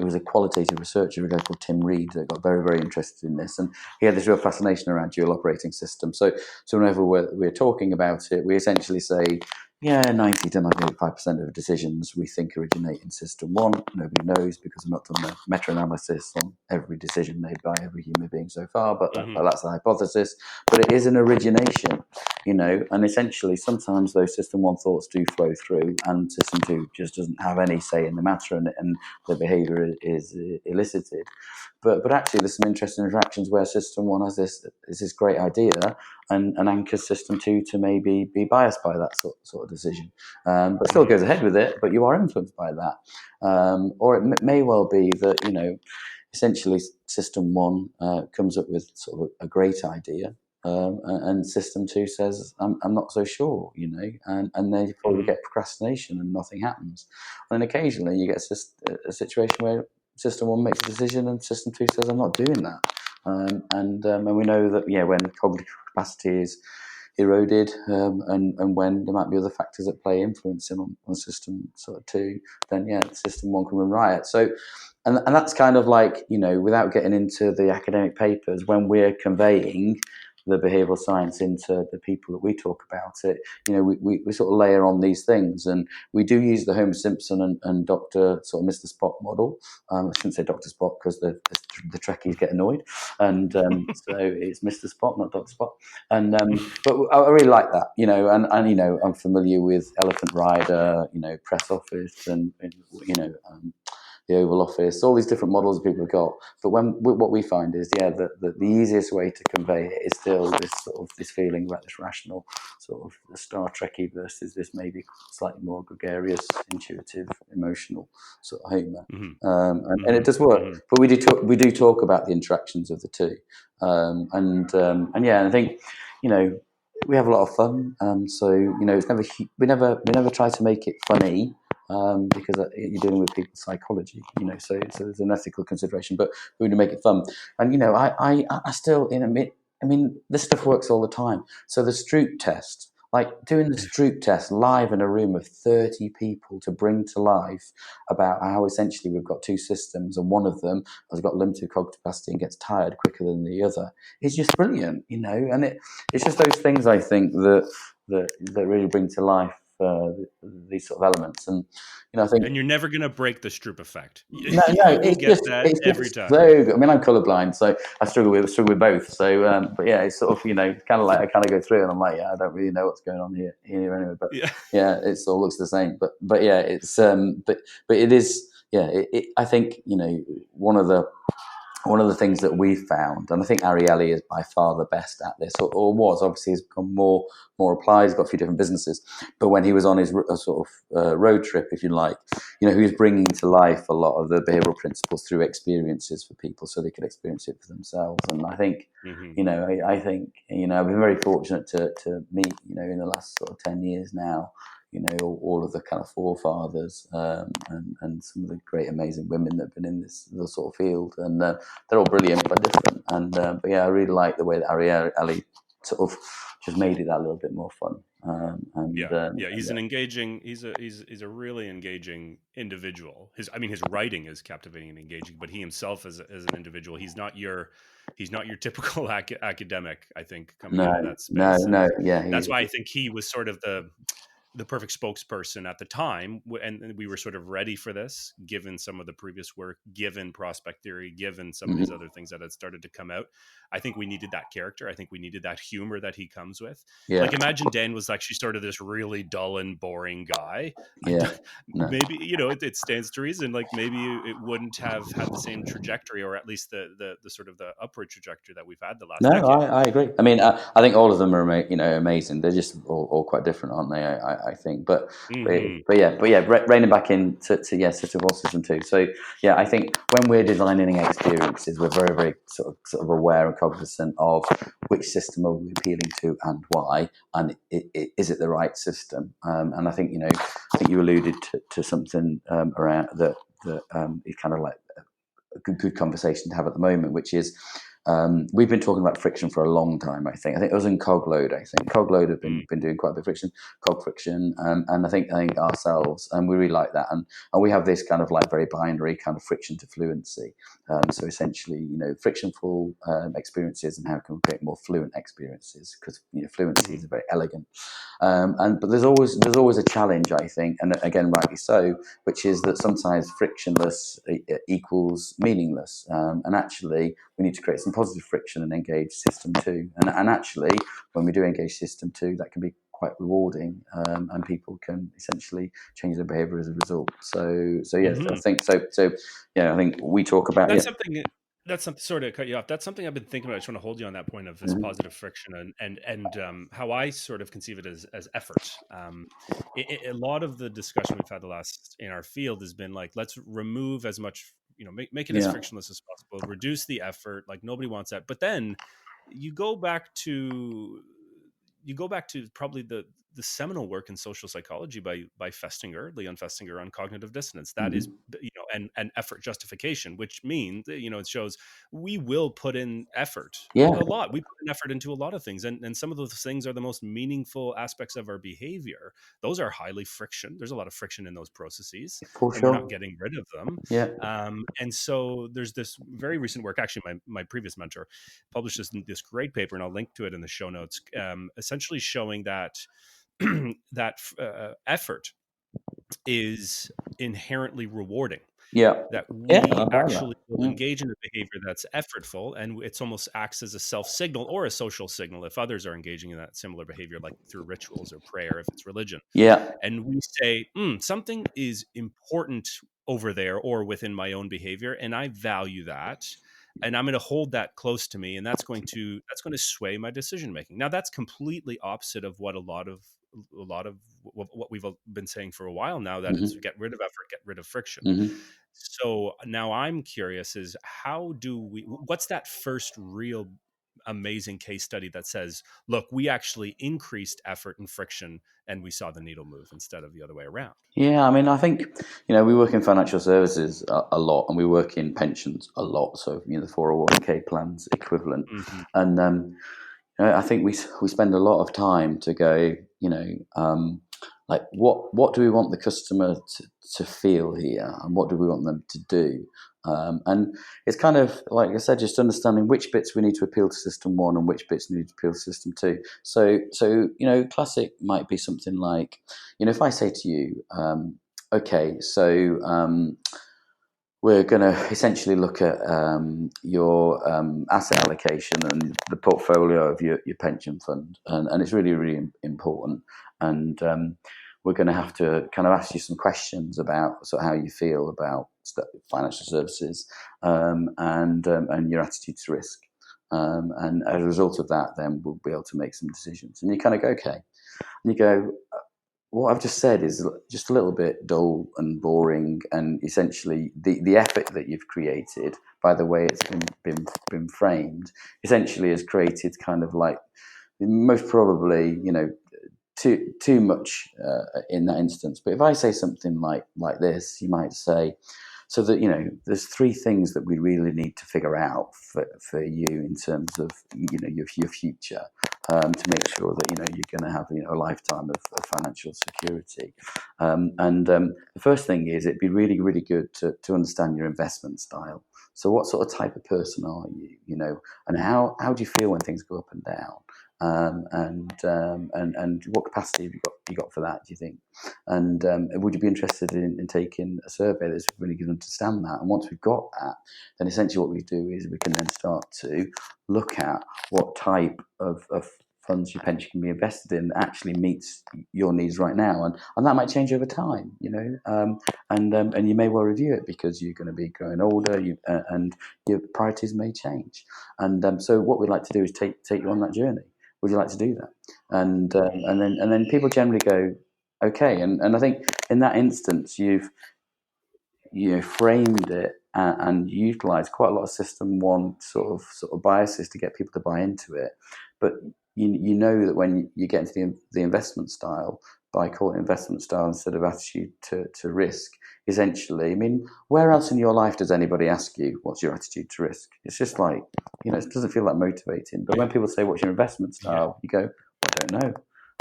was a qualitative researcher, a guy called Tim Reed, that got very, very interested in this, and he had this real fascination around dual operating systems. So whenever we're talking about it, we essentially say, 90 to 95% of decisions we think originate in system one. Nobody knows, because I've not done the meta-analysis on every decision made by every human being so far, but that's the hypothesis. But it is an origination, and essentially sometimes those system one thoughts do flow through, and system two just doesn't have any say in the matter, and the behaviour is elicited. But actually, there's some interesting interactions where system one has this great idea, and anchors system two to maybe be biased by that sort of decision, but still goes ahead with it. But you are influenced by that, or it may well be that essentially system one comes up with sort of a great idea. And system two says, I'm not so sure, and then you probably get procrastination and nothing happens. And then occasionally you get a situation where system one makes a decision and system two says, I'm not doing that. And we know that, when cognitive capacity is eroded, and when there might be other factors at play influencing on system sort of two, then system one can run riot. So, and that's kind of like, without getting into the academic papers, when we're conveying the behavioural science into the people that we talk about it, we sort of layer on these things, and we do use the Homer Simpson and Dr. sort of Mr. Spock model. I shouldn't say Dr. Spock, because the Trekkies get annoyed, and so it's Mr. Spock, not Dr. Spock. And but I really like that, and I'm familiar with Elephant Rider, Press Office, and the Oval Office, all these different models that people have got. But what we find is, that the easiest way to convey it is still this sort of this feeling about this rational sort of Star Trekky versus this maybe slightly more gregarious, intuitive, emotional sort of humour. And it does work. But we do talk about the interactions of the two. And I think, we have a lot of fun. So it's we never try to make it funny. Because you're dealing with people's psychology, so there's an ethical consideration, but we want to make it fun. And I still, this stuff works all the time. So the Stroop test, like doing the Stroop test live in a room of 30 people to bring to life about how essentially we've got two systems and one of them has got limited cognitive capacity and gets tired quicker than the other. It's just brilliant, and it's just those things I think that really bring to life these sort of elements. And I think, and you're never going to break the Stroop effect. No, it's just every time. So good. I mean, I'm colorblind, so I struggle with both. So, but yeah, it's sort of kind of like I kind of go through, and I'm like, I don't really know what's going on here anyway. But it all looks the same. But yeah, it's but it is. Yeah, I think one of the things that we found, and I think Ariely is by far the best at this, or was. Obviously he's become more applied, he's got a few different businesses, but when he was on his sort of road trip, if you like, he was bringing to life a lot of the behavioural principles through experiences for people so they could experience it for themselves. And I think, I think, I've been very fortunate to meet, in the last sort of 10 years now, all of the kind of forefathers and some of the great, amazing women that have been in this sort of field, and they're all brilliant but different. And but yeah, I really like the way that Ariely sort of just made it that little bit more fun. He's an engaging. He's a really engaging individual. His writing is captivating and engaging, but he himself as an individual, he's not your typical academic. I think coming out of that space. That's why I think he was sort of the perfect spokesperson at the time, and we were sort of ready for this, given some of the previous work, given prospect theory, given some of these other things that had started to come out. I think we needed that character. I think we needed that humor that he comes with. Like, imagine Dan was actually sort of this really dull and boring guy. Maybe it stands to reason. Like, maybe it wouldn't have had the same trajectory, or at least the sort of the upward trajectory that we've had the last decade. I agree. I mean, I think all of them are amazing. They're just all quite different, aren't they? I think, but reining back into system 1, system 2. So yeah, I think when we're designing experiences, we're very, very sort of aware and cognizant of which system are we appealing to and why, and is it the right system? And I think you alluded to something around that is kind of like a good conversation to have at the moment, which is we've been talking about friction for a long time. I think it was in Cogload. I think Cogload have been doing quite a bit of friction, cog friction, and I think ourselves, and we really like that. And we have this kind of like very binary kind of friction to fluency. So essentially, frictionful experiences, and how can we create more fluent experiences? Because fluency is very elegant. But there's always a challenge, I think, and again, rightly so, which is that sometimes frictionless equals meaningless, and actually we need to create some positive friction and engage system 2. And actually, when we do engage system 2, that can be quite rewarding, and people can essentially change their behaviour as a result. So yes, I think so. So yeah, I think we talk about That's something, sort of cut you off. That's something I've been thinking about. I just want to hold you on that point of this positive friction and how I sort of conceive it as effort. A lot of the discussion we've had in our field has been like, let's remove as much, make it as frictionless as possible, reduce the effort. Like, nobody wants that. But then you go back to probably the seminal work in social psychology by Leon Festinger, on cognitive dissonance. That is, and effort justification, which means, it shows we will put in effort a lot. We put in effort into a lot of things. And some of those things are the most meaningful aspects of our behavior. Those are highly friction. There's a lot of friction in those processes. For and sure. We're not getting rid of them. And so there's this very recent work, actually my previous mentor published this great paper, and I'll link to it in the show notes, essentially showing that effort is inherently rewarding. That we actually will engage in a behavior that's effortful, and it's almost acts as a self-signal or a social signal if others are engaging in that similar behavior, like through rituals or prayer if it's religion. And we say something is important over there or within my own behavior, and I value that, and I'm going to hold that close to me, and that's going to sway my decision making. Now, that's completely opposite of what a lot of what we've been saying for a while now, that it's get rid of effort, get rid of friction. So now I'm curious, is what's that first real amazing case study that says, look, we actually increased effort and friction and we saw the needle move instead of the other way around? Yeah, I mean, I think, we work in financial services a lot, and we work in pensions a lot. So, the 401k plans equivalent. And I think we spend a lot of time to go, like what do we want the customer to feel here, and what do we want them to do? And it's kind of, like I said, just understanding which bits we need to appeal to system one and which bits need to appeal to system two. So classic might be something like, if I say to you, okay, so we're going to essentially look at your asset allocation and the portfolio of your pension fund, and it's really, really important. And we're going to have to kind of ask you some questions about sort of how you feel about financial services and your attitude to risk. And as a result of that, then we'll be able to make some decisions. And you kind of go, okay. And you go, what I've just said is just a little bit dull and boring, and essentially the effort that you've created by the way it's been framed essentially has created kind of like most probably too much in that instance. But if I say something like this, you might say, so that there's three things that we really need to figure out for you in terms of your future, to make sure that you're going to have a lifetime of financial security. The first thing is, it'd be really, really good to understand your investment style. So what sort of type of person are you? And how do you feel when things go up and down? And what capacity have you got for that, do you think? And would you be interested in taking a survey that's really going to understand that? And once we've got that, then essentially what we do is we can then start to look at what type of funds your pension can be invested in that actually meets your needs right now, and that might change over time, and you may well review it because you're going to be growing older, and your priorities may change, and so what we'd like to do is take you on that journey. Would you like to do that? And then people generally go, okay. And I think in that instance, you've framed it and utilised quite a lot of system one sort of biases to get people to buy into it. But you know that when you get into the investment style, by calling it investment style instead of attitude to risk, essentially, I mean, where else in your life does anybody ask you what's your attitude to risk? It's just like, it doesn't feel that motivating. But when people say, what's your investment style? You go, I don't know.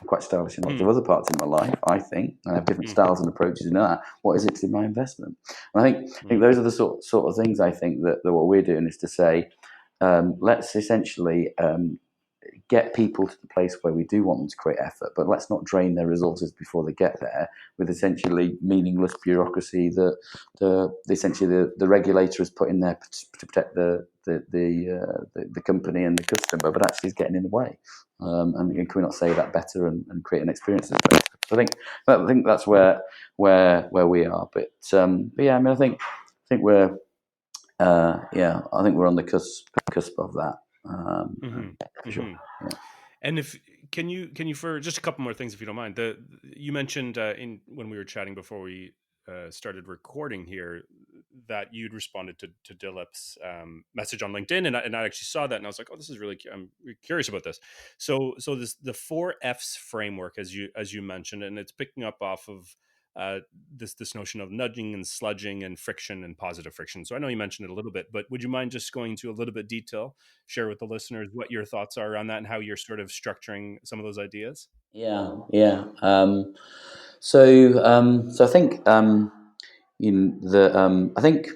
I'm quite stylish in lots of other parts of my life, I think. I have different styles and approaches in that. What is it to my investment? And I think those are the sort of things I think that what we're doing is to say, let's essentially get people to the place where we do want them to create effort, but let's not drain their resources before they get there with essentially meaningless bureaucracy that the regulator has put in there to protect the company and the customer, but actually is getting in the way. And can we not say that better and create an experience that's better? I think that's where we are. But yeah, I mean, I think we're I think we're on the cusp of that. For sure. Yeah. And can you for just a couple more things, if you don't mind, you mentioned when we were chatting before we started recording here that you'd responded to Dilip's message on LinkedIn, and I actually saw that, and I was like, oh, this is really, I'm curious about this. So this the 4 F's framework, as you mentioned, and it's picking up off of this notion of nudging and sludging and friction and positive friction. So I know you mentioned it a little bit, but would you mind just going into a little bit detail, share with the listeners what your thoughts are around that and how you're sort of structuring some of those ideas? Yeah. So I think I think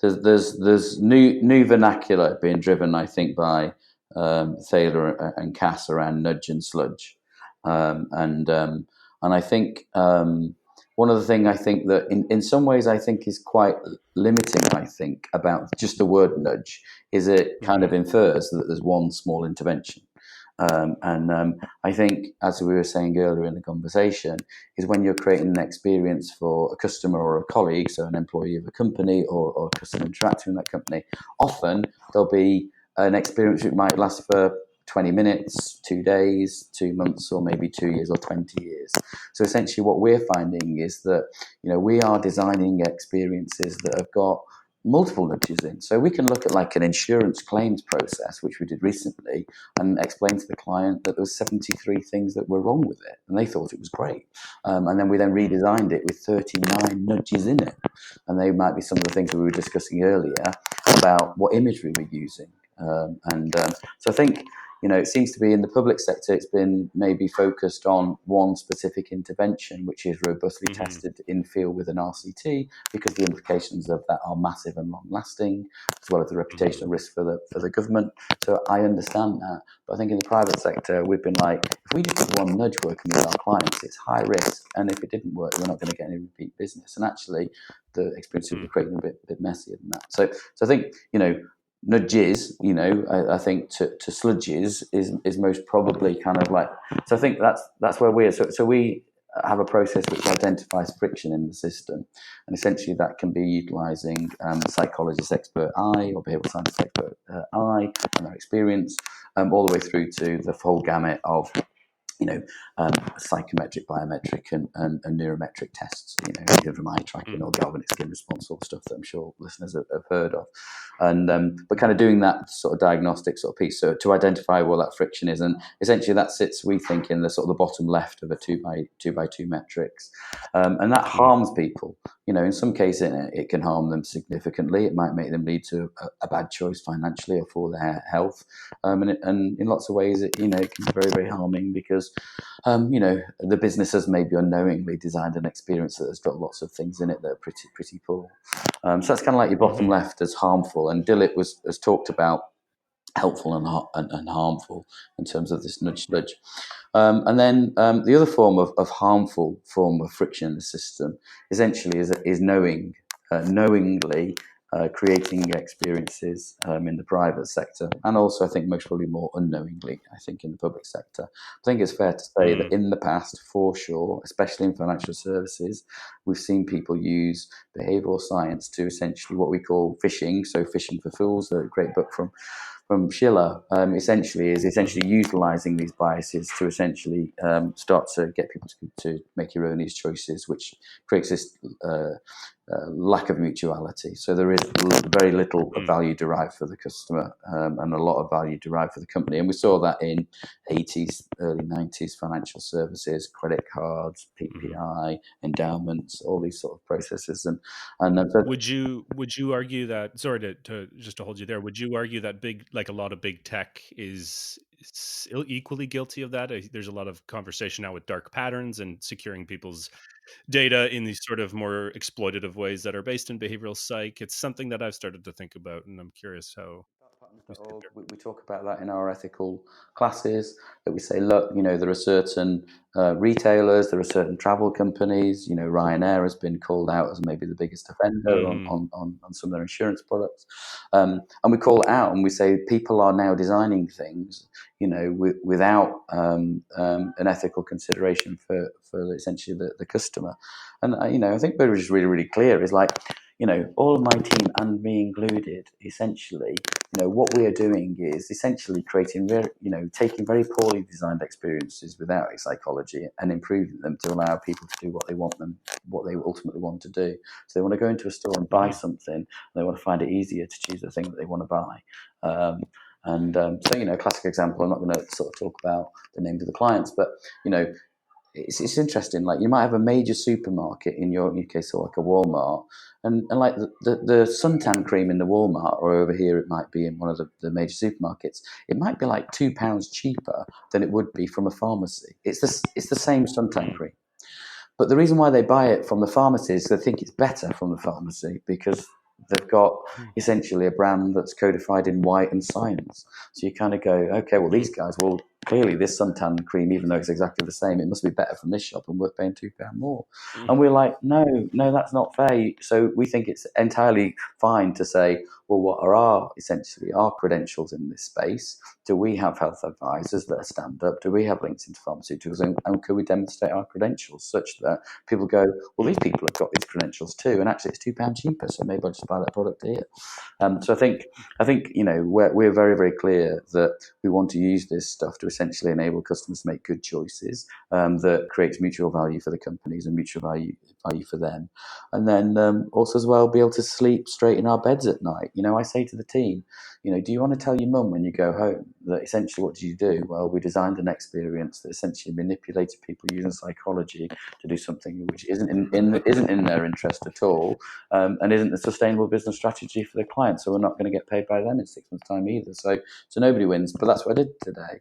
there's new vernacular being driven, I think, by Thaler and Cass around nudge and sludge, and I think one of the things I think that in some ways I think is quite limiting, I think, about just the word nudge is it kind of infers that there's one small intervention. I think, as we were saying earlier in the conversation, is when you're creating an experience for a customer or a colleague, so an employee of a company or a customer interacting with that company, often there'll be an experience that might last for 20 minutes, 2 days, 2 months, or maybe 2 years or 20 years. So essentially what we're finding is that, we are designing experiences that have got multiple nudges in. So we can look at like an insurance claims process, which we did recently, and explain to the client that there was 73 things that were wrong with it, and they thought it was great. And then we then redesigned it with 39 nudges in it. And they might be some of the things we were discussing earlier about what imagery we're using. So I think, it seems to be in the public sector, it's been maybe focused on one specific intervention, which is robustly tested in field with an RCT, because the implications of that are massive and long lasting, as well as the reputational risk for the government. So I understand that. But I think in the private sector, we've been like, if we just have one nudge working with our clients, it's high risk. And if it didn't work, we're not going to get any repeat business. And actually, the experience will be creating a bit messier than that. So I think, nudges, I think to sludges is most probably kind of like. So I think that's where we're. So we have a process which identifies friction in the system, and essentially that can be utilising a psychologist expert eye or behavioural science expert eye and their experience, all the way through to the full gamut of psychometric, biometric, and neurometric tests, from eye tracking or galvanic skin response, all the stuff that I'm sure listeners have heard of. And but kind of doing that sort of diagnostic sort of piece, so to identify what that friction is, and essentially that sits, we think, in the sort of the bottom left of a 2x2 metrics, and that harms people. In some cases it can harm them significantly. It might make them lead to a bad choice financially or for their health, and in lots of ways it can be very, very harming because the business has maybe unknowingly designed an experience that has got lots of things in it that are pretty poor. So that's kind of like your bottom left as harmful, and Dillett has talked about helpful and harmful in terms of this nudge. And then the other form of harmful form of friction in the system essentially is knowingly creating experiences in the private sector, and also I think most probably more unknowingly, I think, in the public sector. I think it's fair to say that in the past, for sure, especially in financial services, we've seen people use behavioural science to essentially what we call phishing. So Phishing for Fools, a great book from Schiller, essentially utilising these biases to essentially start to get people to make erroneous choices, which creates this lack of mutuality. So there is very little value derived for the customer and a lot of value derived for the company. And we saw that in 80s, early 90s financial services, credit cards, PPI, endowments, all these sort of processes. And would you argue that, sorry to just to hold you there, would you argue that a lot of big tech is equally guilty of that? There's a lot of conversation now with dark patterns and securing people's data in these sort of more exploitative ways that are based in behavioral psych. It's something that I've started to think about, and I'm curious how we talk about that in our ethical classes, that we say, look, there are certain retailers, there are certain travel companies, Ryanair has been called out as maybe the biggest offender on some of their insurance products, and we call it out and we say people are now designing things without an ethical consideration for essentially the customer. And I think we're just really, really clear is like, all of my team and me included, essentially, what we are doing is essentially creating taking very poorly designed experiences without psychology and improving them to allow people to do what they ultimately want to do. So they want to go into a store and buy something, and they want to find it easier to choose the thing that they want to buy. So, classic example, I'm not going to sort of talk about the names of the clients, but, it's interesting. Like, you might have a major supermarket in your case, so like a Walmart, and like the suntan cream in the Walmart, or over here it might be in one of the major supermarkets, it might be like £2 cheaper than it would be from a pharmacy. It's the same suntan cream, but the reason why they buy it from the pharmacy is they think it's better from the pharmacy because they've got essentially a brand that's codified in white and science. So you kind of go, okay, well, these guys will clearly this suntan cream, even though it's exactly the same, it must be better from this shop and worth paying £2 more. And we're like, no, that's not fair. So we think it's entirely fine to say, well, what are essentially our credentials in this space? Do we have health advisors that are stand up? Do we have links into pharmaceuticals? And could we demonstrate our credentials such that people go, well, these people have got these credentials too, and actually it's £2 cheaper, so maybe I'll just buy that product here. So I think we're very, very clear that we want to use this stuff to essentially enable customers to make good choices that creates mutual value for the companies and mutual value for them, and then also as well be able to sleep straight in our beds at night. I say to the team, do you want to tell your mum when you go home that essentially what did you do? Well, we designed an experience that essentially manipulated people using psychology to do something which isn't in their interest at all, and isn't a sustainable business strategy for the client. So we're not going to get paid by them in 6 months' time either. So nobody wins. But that's what I did today.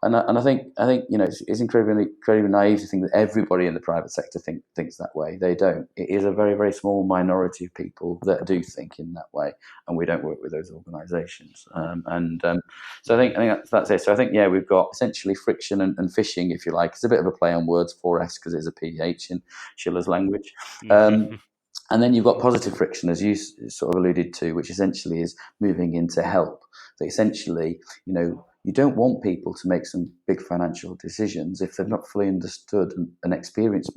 And I think it's incredibly naive to think that everybody in the private sector thinks that way. They don't. It is a very, very small minority of people that do think in that way, and we don't work with those organisations. So I think that's it. So I think we've got essentially friction and phishing, if you like. It's a bit of a play on words, 4S, because it's a PH in Schiller's language. And then you've got positive friction, as you sort of alluded to, which essentially is moving into help. So essentially, you don't want people to make some big financial decisions if they've not fully understood and experienced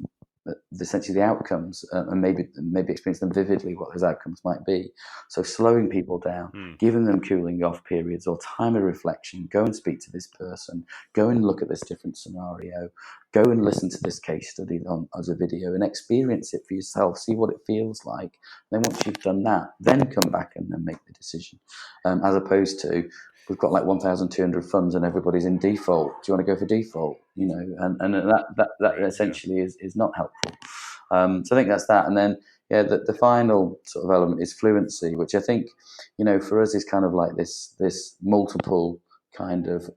essentially the outcomes, and maybe experience them vividly what those outcomes might be. So slowing people down, giving them cooling off periods or time of reflection, go and speak to this person, go and look at this different scenario, go and listen to this case study as a video and experience it for yourself, see what it feels like. Then once you've done that, then come back and then make the decision, as opposed to, we've got like 1,200 funds and everybody's in default. Do you want to go for default? And that essentially is not helpful. So I think that's that. And then, the final sort of element is fluency, which I think, for us is kind of like this multiple kind of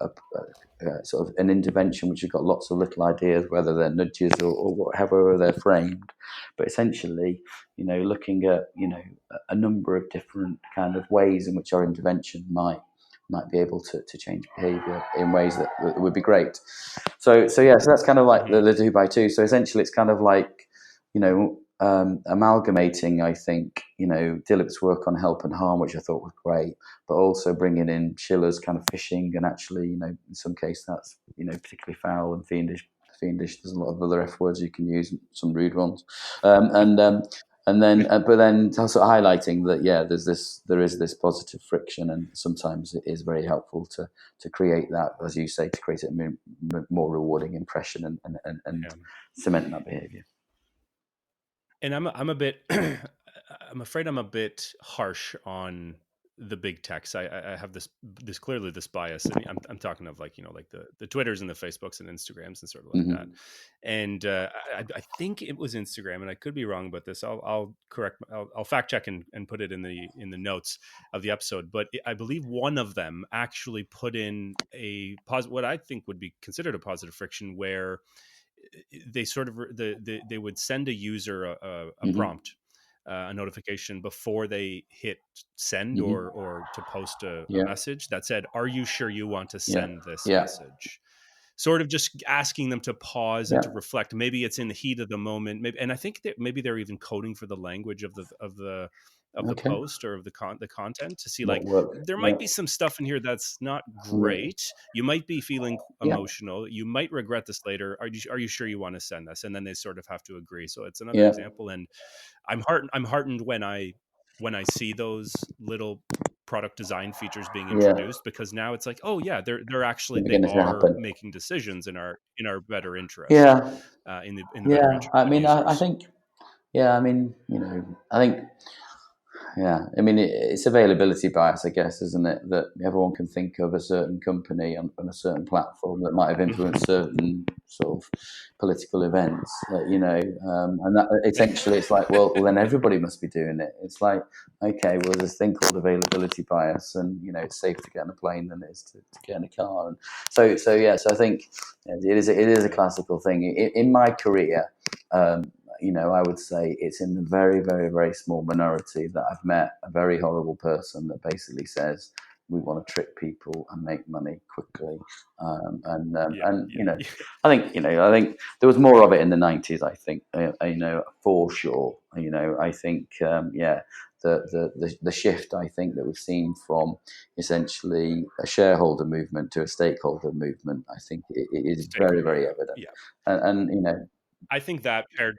sort of an intervention, which has got lots of little ideas, whether they're nudges or whatever they're framed. But essentially, looking at, a number of different kind of ways in which our intervention might be able to change behaviour in ways that would be great. So that's kind of like the 2x2. So essentially, it's kind of like, amalgamating, I think, Dilip's work on help and harm, which I thought was great, but also bringing in Schiller's kind of phishing, and actually, in some case that's, particularly foul and fiendish. There's a lot of other F words you can use, some rude ones, but then also highlighting that there is this positive friction, and sometimes it is very helpful to create that, as you say, to create a more rewarding impression and cement that behaviour. And I'm a bit, I'm afraid I'm a bit harsh on the big techs. I have this clearly this bias, and I'm talking of like the Twitters and the Facebooks and Instagrams and sort of like that. And I think it was Instagram, and I could be wrong about this. I'll correct. I'll fact check and put it in the notes of the episode. But I believe one of them actually put in what I think would be considered a positive friction, where they sort of they would send a user a prompt, a notification before they hit send or to post a message that said, "Are you sure you want to send this message?" Sort of just asking them to pause and to reflect. Maybe it's in the heat of the moment. And I think that maybe they're even coding for the language of the post or of the content to see there might be some stuff in here that's not great. You might be feeling emotional. You might regret this later. Are you sure you want to send this? And then they sort of have to agree. So it's another example. And I'm heartened when I see those little product design features being introduced, because now it's like, oh yeah, they're actually they are making decisions in our better interest. In the better interest. I mean, I think. I mean, it's availability bias, I guess, isn't it? That everyone can think of a certain company on a certain platform that might have influenced certain sort of political events, and that essentially it's like, well, then everybody must be doing it. It's like, okay, well, there's this thing called availability bias, and it's safe to get on a plane than it is to get in a car, and so I think it is a classical thing in my career. I would say it's in the very, very, very small minority that I've met a very horrible person that basically says, we want to trick people and make money quickly. Yeah. I think there was more of it in the 90s. I think, for sure. I think, the shift I think that we've seen from essentially a shareholder movement to a stakeholder movement, I think it is very, Stakeholder, very evident. yeah. And I think that paired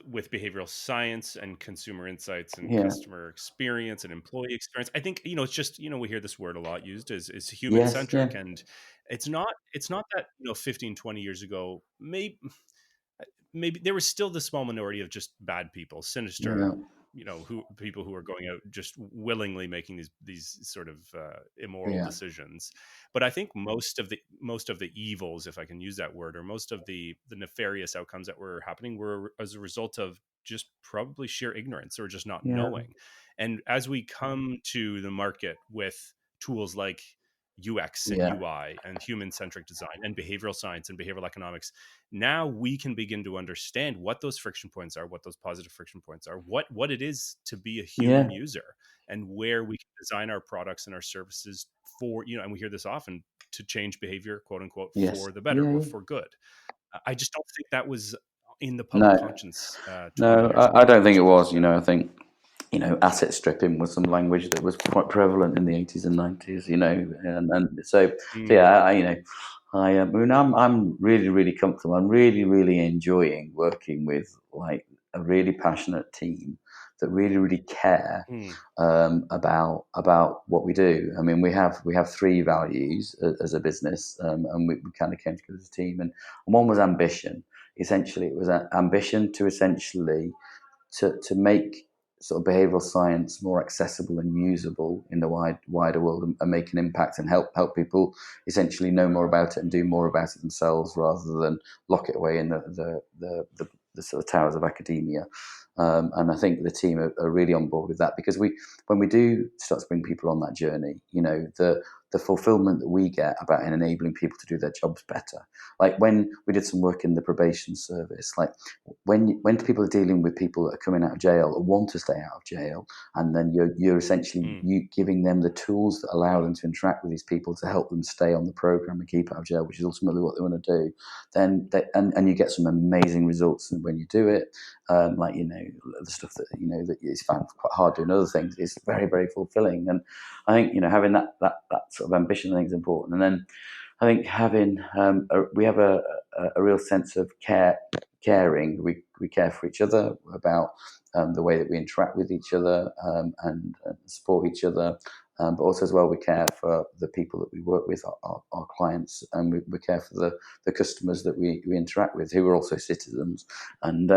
with behavioral science and consumer insights and yeah, customer experience and employee experience, I think it's just we hear this word a lot used is human yes, yeah, centric, and it's not that 15, 20 years ago maybe there was still the small minority of just bad people, sinister, yeah, who people who are going out just willingly making these sort of immoral yeah, decisions. But I think most of the evils, if I can use that word, or most of the nefarious outcomes that were happening were as a result of just probably sheer ignorance or just not yeah, knowing. And as we come to the market with tools like UX and yeah, UI and human centric design and behavioral science and behavioral economics, now we can begin to understand what those friction points are, what those positive friction points are, what it is to be a yeah, human user, and where we can design our products and our services for, and we hear this often, to change behavior, quote unquote, yes, for the better yeah, or yeah. for good. I just don't think that was in the public No, conscience 20 no, years I ago as don't think much it as it is was. now. I think asset stripping was some language that was quite prevalent in the 80s and 90s. So Mm, yeah, I'm really, really comfortable. I'm really, really enjoying working with like a really passionate team that really, really care mm, about what we do. I mean, we have three values as a business, and we kind of came together as a team. And one was ambition. Essentially, it was an ambition to essentially to make sort of behavioral science more accessible and usable in the wider world, and make an impact and help people essentially know more about it and do more about it themselves, rather than lock it away in the sort of towers of academia. And I think the team are really on board with that, because when we do start to bring people on that journey, the fulfillment that we get about enabling people to do their jobs better. Like when we did some work in the probation service, like when people are dealing with people that are coming out of jail or want to stay out of jail, and then you're essentially mm, you giving them the tools that allow them to interact with these people to help them stay on the program and keep out of jail, which is ultimately what they want to do, then and you get some amazing results when you do it. The stuff that is found quite hard doing other things is very, very fulfilling. And I think having that sort of ambition, I think, is important. And then I think having we have a real sense of caring. We care for each other, about the way that we interact with each other, and support each other. But also as well, we care for the people that we work with, our clients, and we care for the customers that we interact with, who are also citizens. And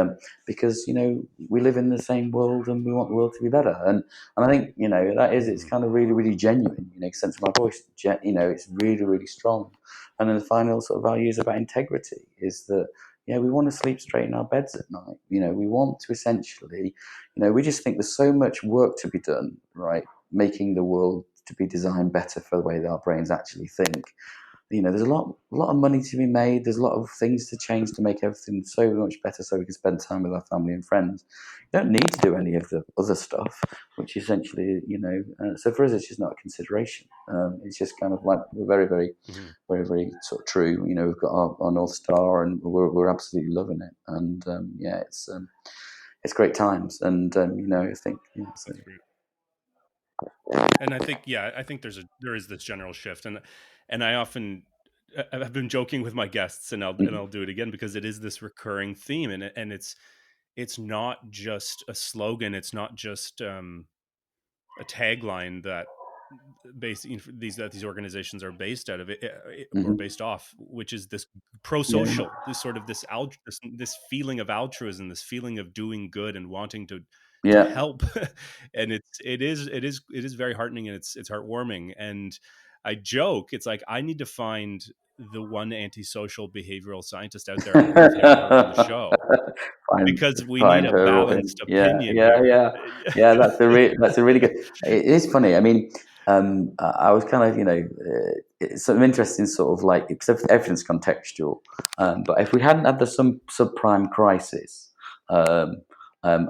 because we live in the same world and we want the world to be better. And I think that is, it's mm. kind of really, really genuine. Sense of my voice, it's really, really strong. And then the final sort of value is about integrity. Is that we want to sleep straight in our beds at night. We want to essentially, we just think there's so much work to be done, right? Making the world to be designed better for the way that our brains actually think. There's a lot of money to be made. There's a lot of things to change to make everything so much better, so we can spend time with our family and friends. You don't need to do any of the other stuff, which essentially, so for us, it's just not a consideration. It's just kind of like we're very, very, Mhm. very, very sort of true. We've got our North Star, and we're absolutely loving it. And it's great times. And I think so. That's great. And I think there is this general shift, and I've been joking with my guests, and I'll do it again, because it is this recurring theme, and it's not just a slogan, it's not just a tagline that these organizations are based out of or Mm-hmm. based off, which is this Yeah, pro-social, this sort of this feeling of altruism, this feeling of doing good and wanting to yeah. help. And it is very heartening, and it's heartwarming. And I joke, it's like, I need to find the one antisocial behavioral scientist out there and have him on the show, find because we need find a her or him. balanced Yeah, opinion yeah, here. yeah, yeah. That's a really good. It is funny. I mean, I was kind of it's some interesting sort of like, except everything's contextual. But if we hadn't had the some subprime crisis, I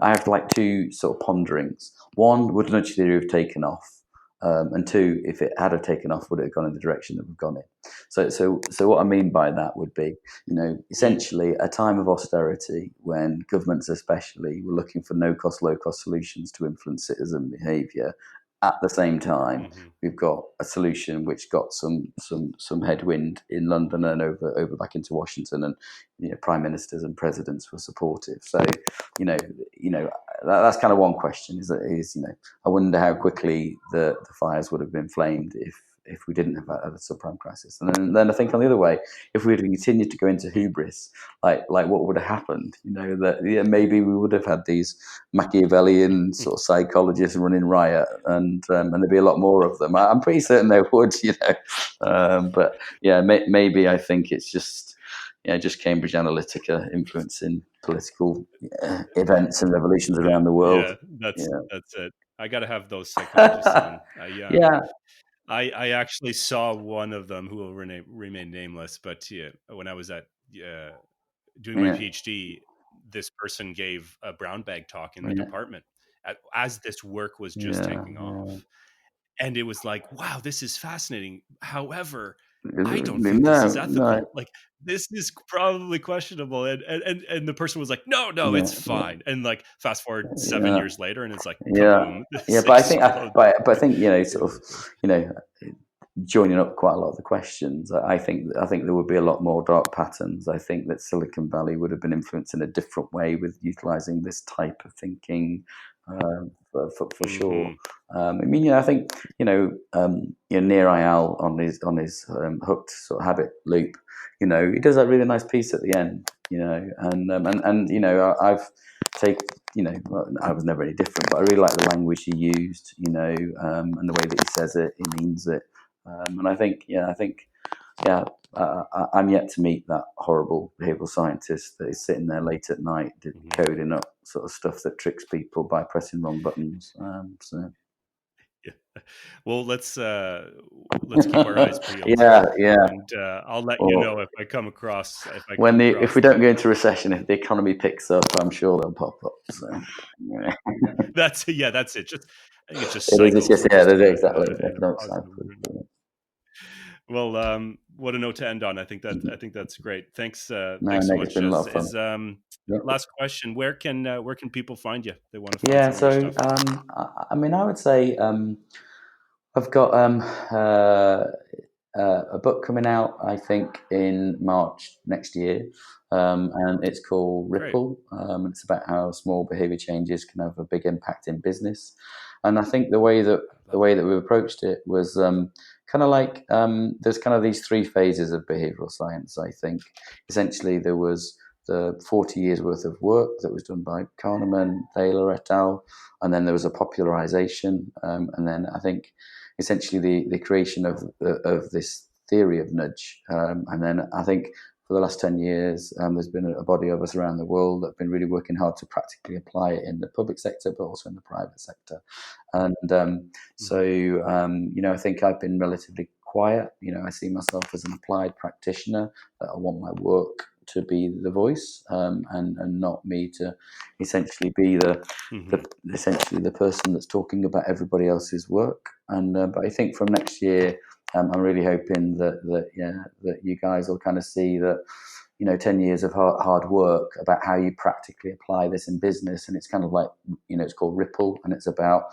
have like two sort of ponderings. One, would nudge theory have taken off? And two, if it had have taken off, would it have gone in the direction that we've gone in? So what I mean by that would be, essentially a time of austerity when governments especially were looking for no-cost, low-cost solutions to influence citizen behaviour. At the same time, we've got a solution which got some headwind in London and over back into Washington, and prime ministers and presidents were supportive. So that's kind of one question. Is I wonder how quickly the fires would have been flamed if we didn't have a subprime crisis. And then I think on the other way, if we had continued to go into hubris, like what would have happened? Maybe we would have had these Machiavellian sort of psychologists running riot, and there'd be a lot more of them. I'm pretty certain there would, but yeah, maybe I think it's just Cambridge Analytica influencing political events and revolutions around the world. Yeah, that's it. I got to have those psychologists on. Yeah. I actually saw one of them who will remain nameless, but when I was doing my PhD, this person gave a brown bag talk in the department as this work was just taking off. And it was like, wow, this is fascinating. However, I don't think this is ethical. No. Like, this is probably questionable. And the person was like, no, it's fine. And like, fast forward 7 years later, and it's like, kaboom. But I think, sort of, joining up quite a lot of the questions, I think there would be a lot more dark patterns. I think that Silicon Valley would have been influenced in a different way with utilizing this type of thinking. For sure. I think Nir Eyal on his hooked sort of habit loop. He does that really nice piece at the end. I've taken. I was never any different, but I really like the language he used. And the way that he says it, he means it. And I think, I'm yet to meet that horrible behavioural scientist that is sitting there late at night coding up sort of stuff that tricks people by pressing wrong buttons. Well, let's keep our eyes peeled. And I'll let you know if I come across. If we don't go into recession, if the economy picks up, I'm sure they'll pop up. So that's it. Just I think it's just cycles. Exactly. Well, what a note to end on. I think that's great. Thanks so much. It's been a lot of fun. Last question: Where can people find you? If they want to find some of your stuff. I would say I've got a book coming out, I think, in March next year, and it's called Ripple. It's about how small behaviour changes can have a big impact in business. And I think the way that we approached it was kind of like there's kind of these three phases of behavioural science. I think essentially there was the 40 years worth of work that was done by Kahneman, Thaler et al., and then there was a popularization, and then I think essentially the creation of this theory of nudge, and then I think for the last 10 years there's been a body of us around the world that have been really working hard to practically apply it in the public sector but also in the private sector. And I think I've been relatively quiet. I see myself as an applied practitioner. I want my work to be the voice, and not me to essentially be essentially the person that's talking about everybody else's work. And but I think from next year, I'm really hoping that you guys will kind of see that 10 years of hard work about how you practically apply this in business. And it's kind of like, it's called Ripple, and it's about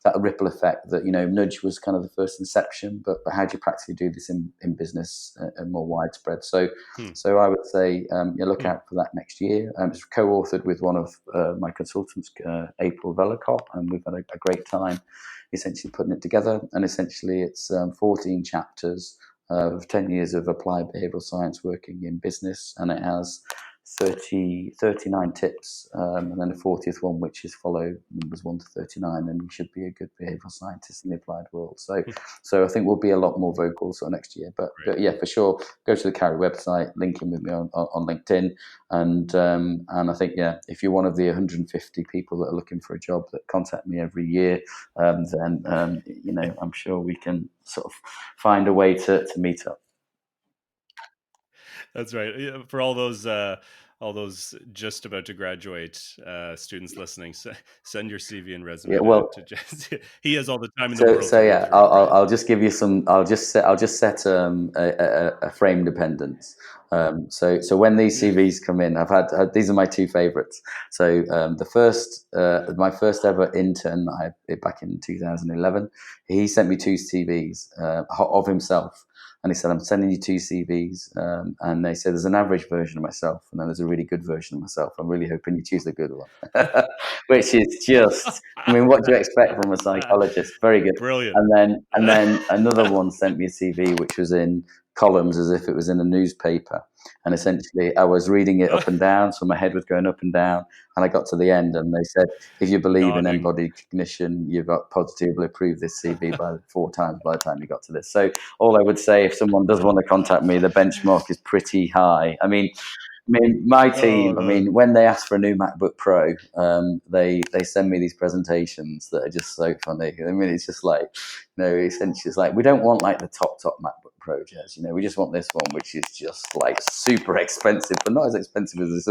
that ripple effect that, nudge was kind of the first inception, but how do you practically do this in business and more widespread? So I would say, look out for that next year. It's co-authored with one of my consultants, April Velikot, and we've had a great time essentially putting it together. And essentially it's 14 chapters of 10 years of applied behavioural science working in business, and it has 39 tips, and then a 40th one which is follow numbers 1 to 39, and you should be a good behavioural scientist in the applied world. So I think we'll be a lot more vocal sort of next year. But yeah, for sure, go to the Cowry website, link in with me on LinkedIn, and I think if you're one of the 150 people that are looking for a job that contact me every year, then I'm sure we can sort of find a way to meet up. That's right. For all those all those just about to graduate students listening, send your CV and resume to JEZ. He has all the time in the world. So yeah, I'll just give you some. I'll just set a frame dependence. So when these CVs come in, I've had these are my two favorites. So the first, my first ever intern I had back in 2011, he sent me two CVs of himself. And he said, I'm sending you two CVs. And they said, there's an average version of myself, and then there's a really good version of myself. I'm really hoping you choose the good one. Which is just, I mean, what do you expect from a psychologist? Very good. Brilliant. And then another one sent me a CV, which was in columns as if it was in a newspaper. And essentially, I was reading it up and down, so my head was going up and down. And I got to the end, and they said, if you believe in embodied cognition, you've got positively approved this CV by 4 times by the time you got to this. So all I would say, if someone does want to contact me, the benchmark is pretty high. I mean, my team, when they ask for a new MacBook Pro, they send me these presentations that are just so funny. I mean, it's just like, essentially it's like, we don't want like the top MacBook Pro, JEZ. We just want this one, which is just like super expensive, but not as expensive as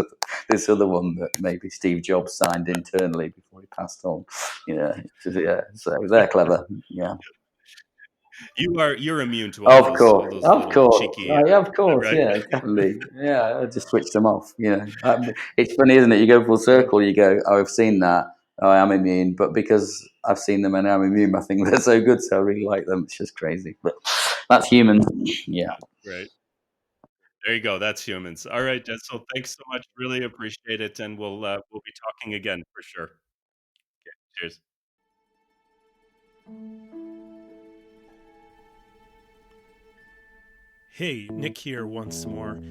this other one that maybe Steve Jobs signed internally before he passed on. So they're clever. Yeah. You're immune to all those cheeky. Yeah, of course. Right? Yeah, definitely. Yeah, I just switched them off. It's funny, isn't it? You go full circle. You go, oh, I've seen that. Oh, I am immune, but because I've seen them and I'm immune, I think they're so good, so I really like them. It's just crazy, but that's human. Yeah. Right. There you go. That's humans. All right, JEZ. So thanks so much. Really appreciate it, and we'll be talking again for sure. Okay, cheers. Hey, Nick here once more.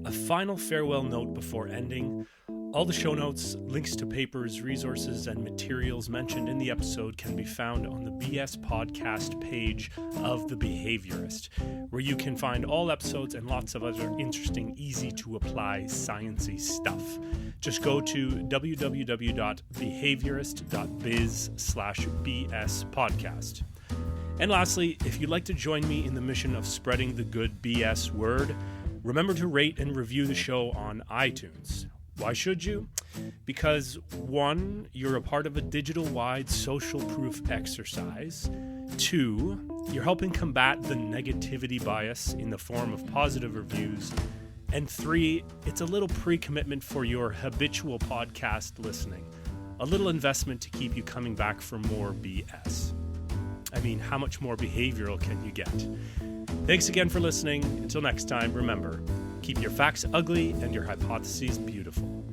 A final farewell note before ending. All the show notes, links to papers, resources, and materials mentioned in the episode can be found on the BS podcast page of The Behaviorist, where you can find all episodes and lots of other interesting, easy-to-apply, sciencey stuff. Just go to www.behaviorist.biz/BS podcast. And lastly, if you'd like to join me in the mission of spreading the good BS word, remember to rate and review the show on iTunes. Why should you? Because 1, you're a part of a digital-wide social proof exercise. 2, you're helping combat the negativity bias in the form of positive reviews. And 3, it's a little pre-commitment for your habitual podcast listening. A little investment to keep you coming back for more BS. I mean, how much more behavioral can you get? Thanks again for listening. Until next time, remember, keep your facts ugly and your hypotheses beautiful.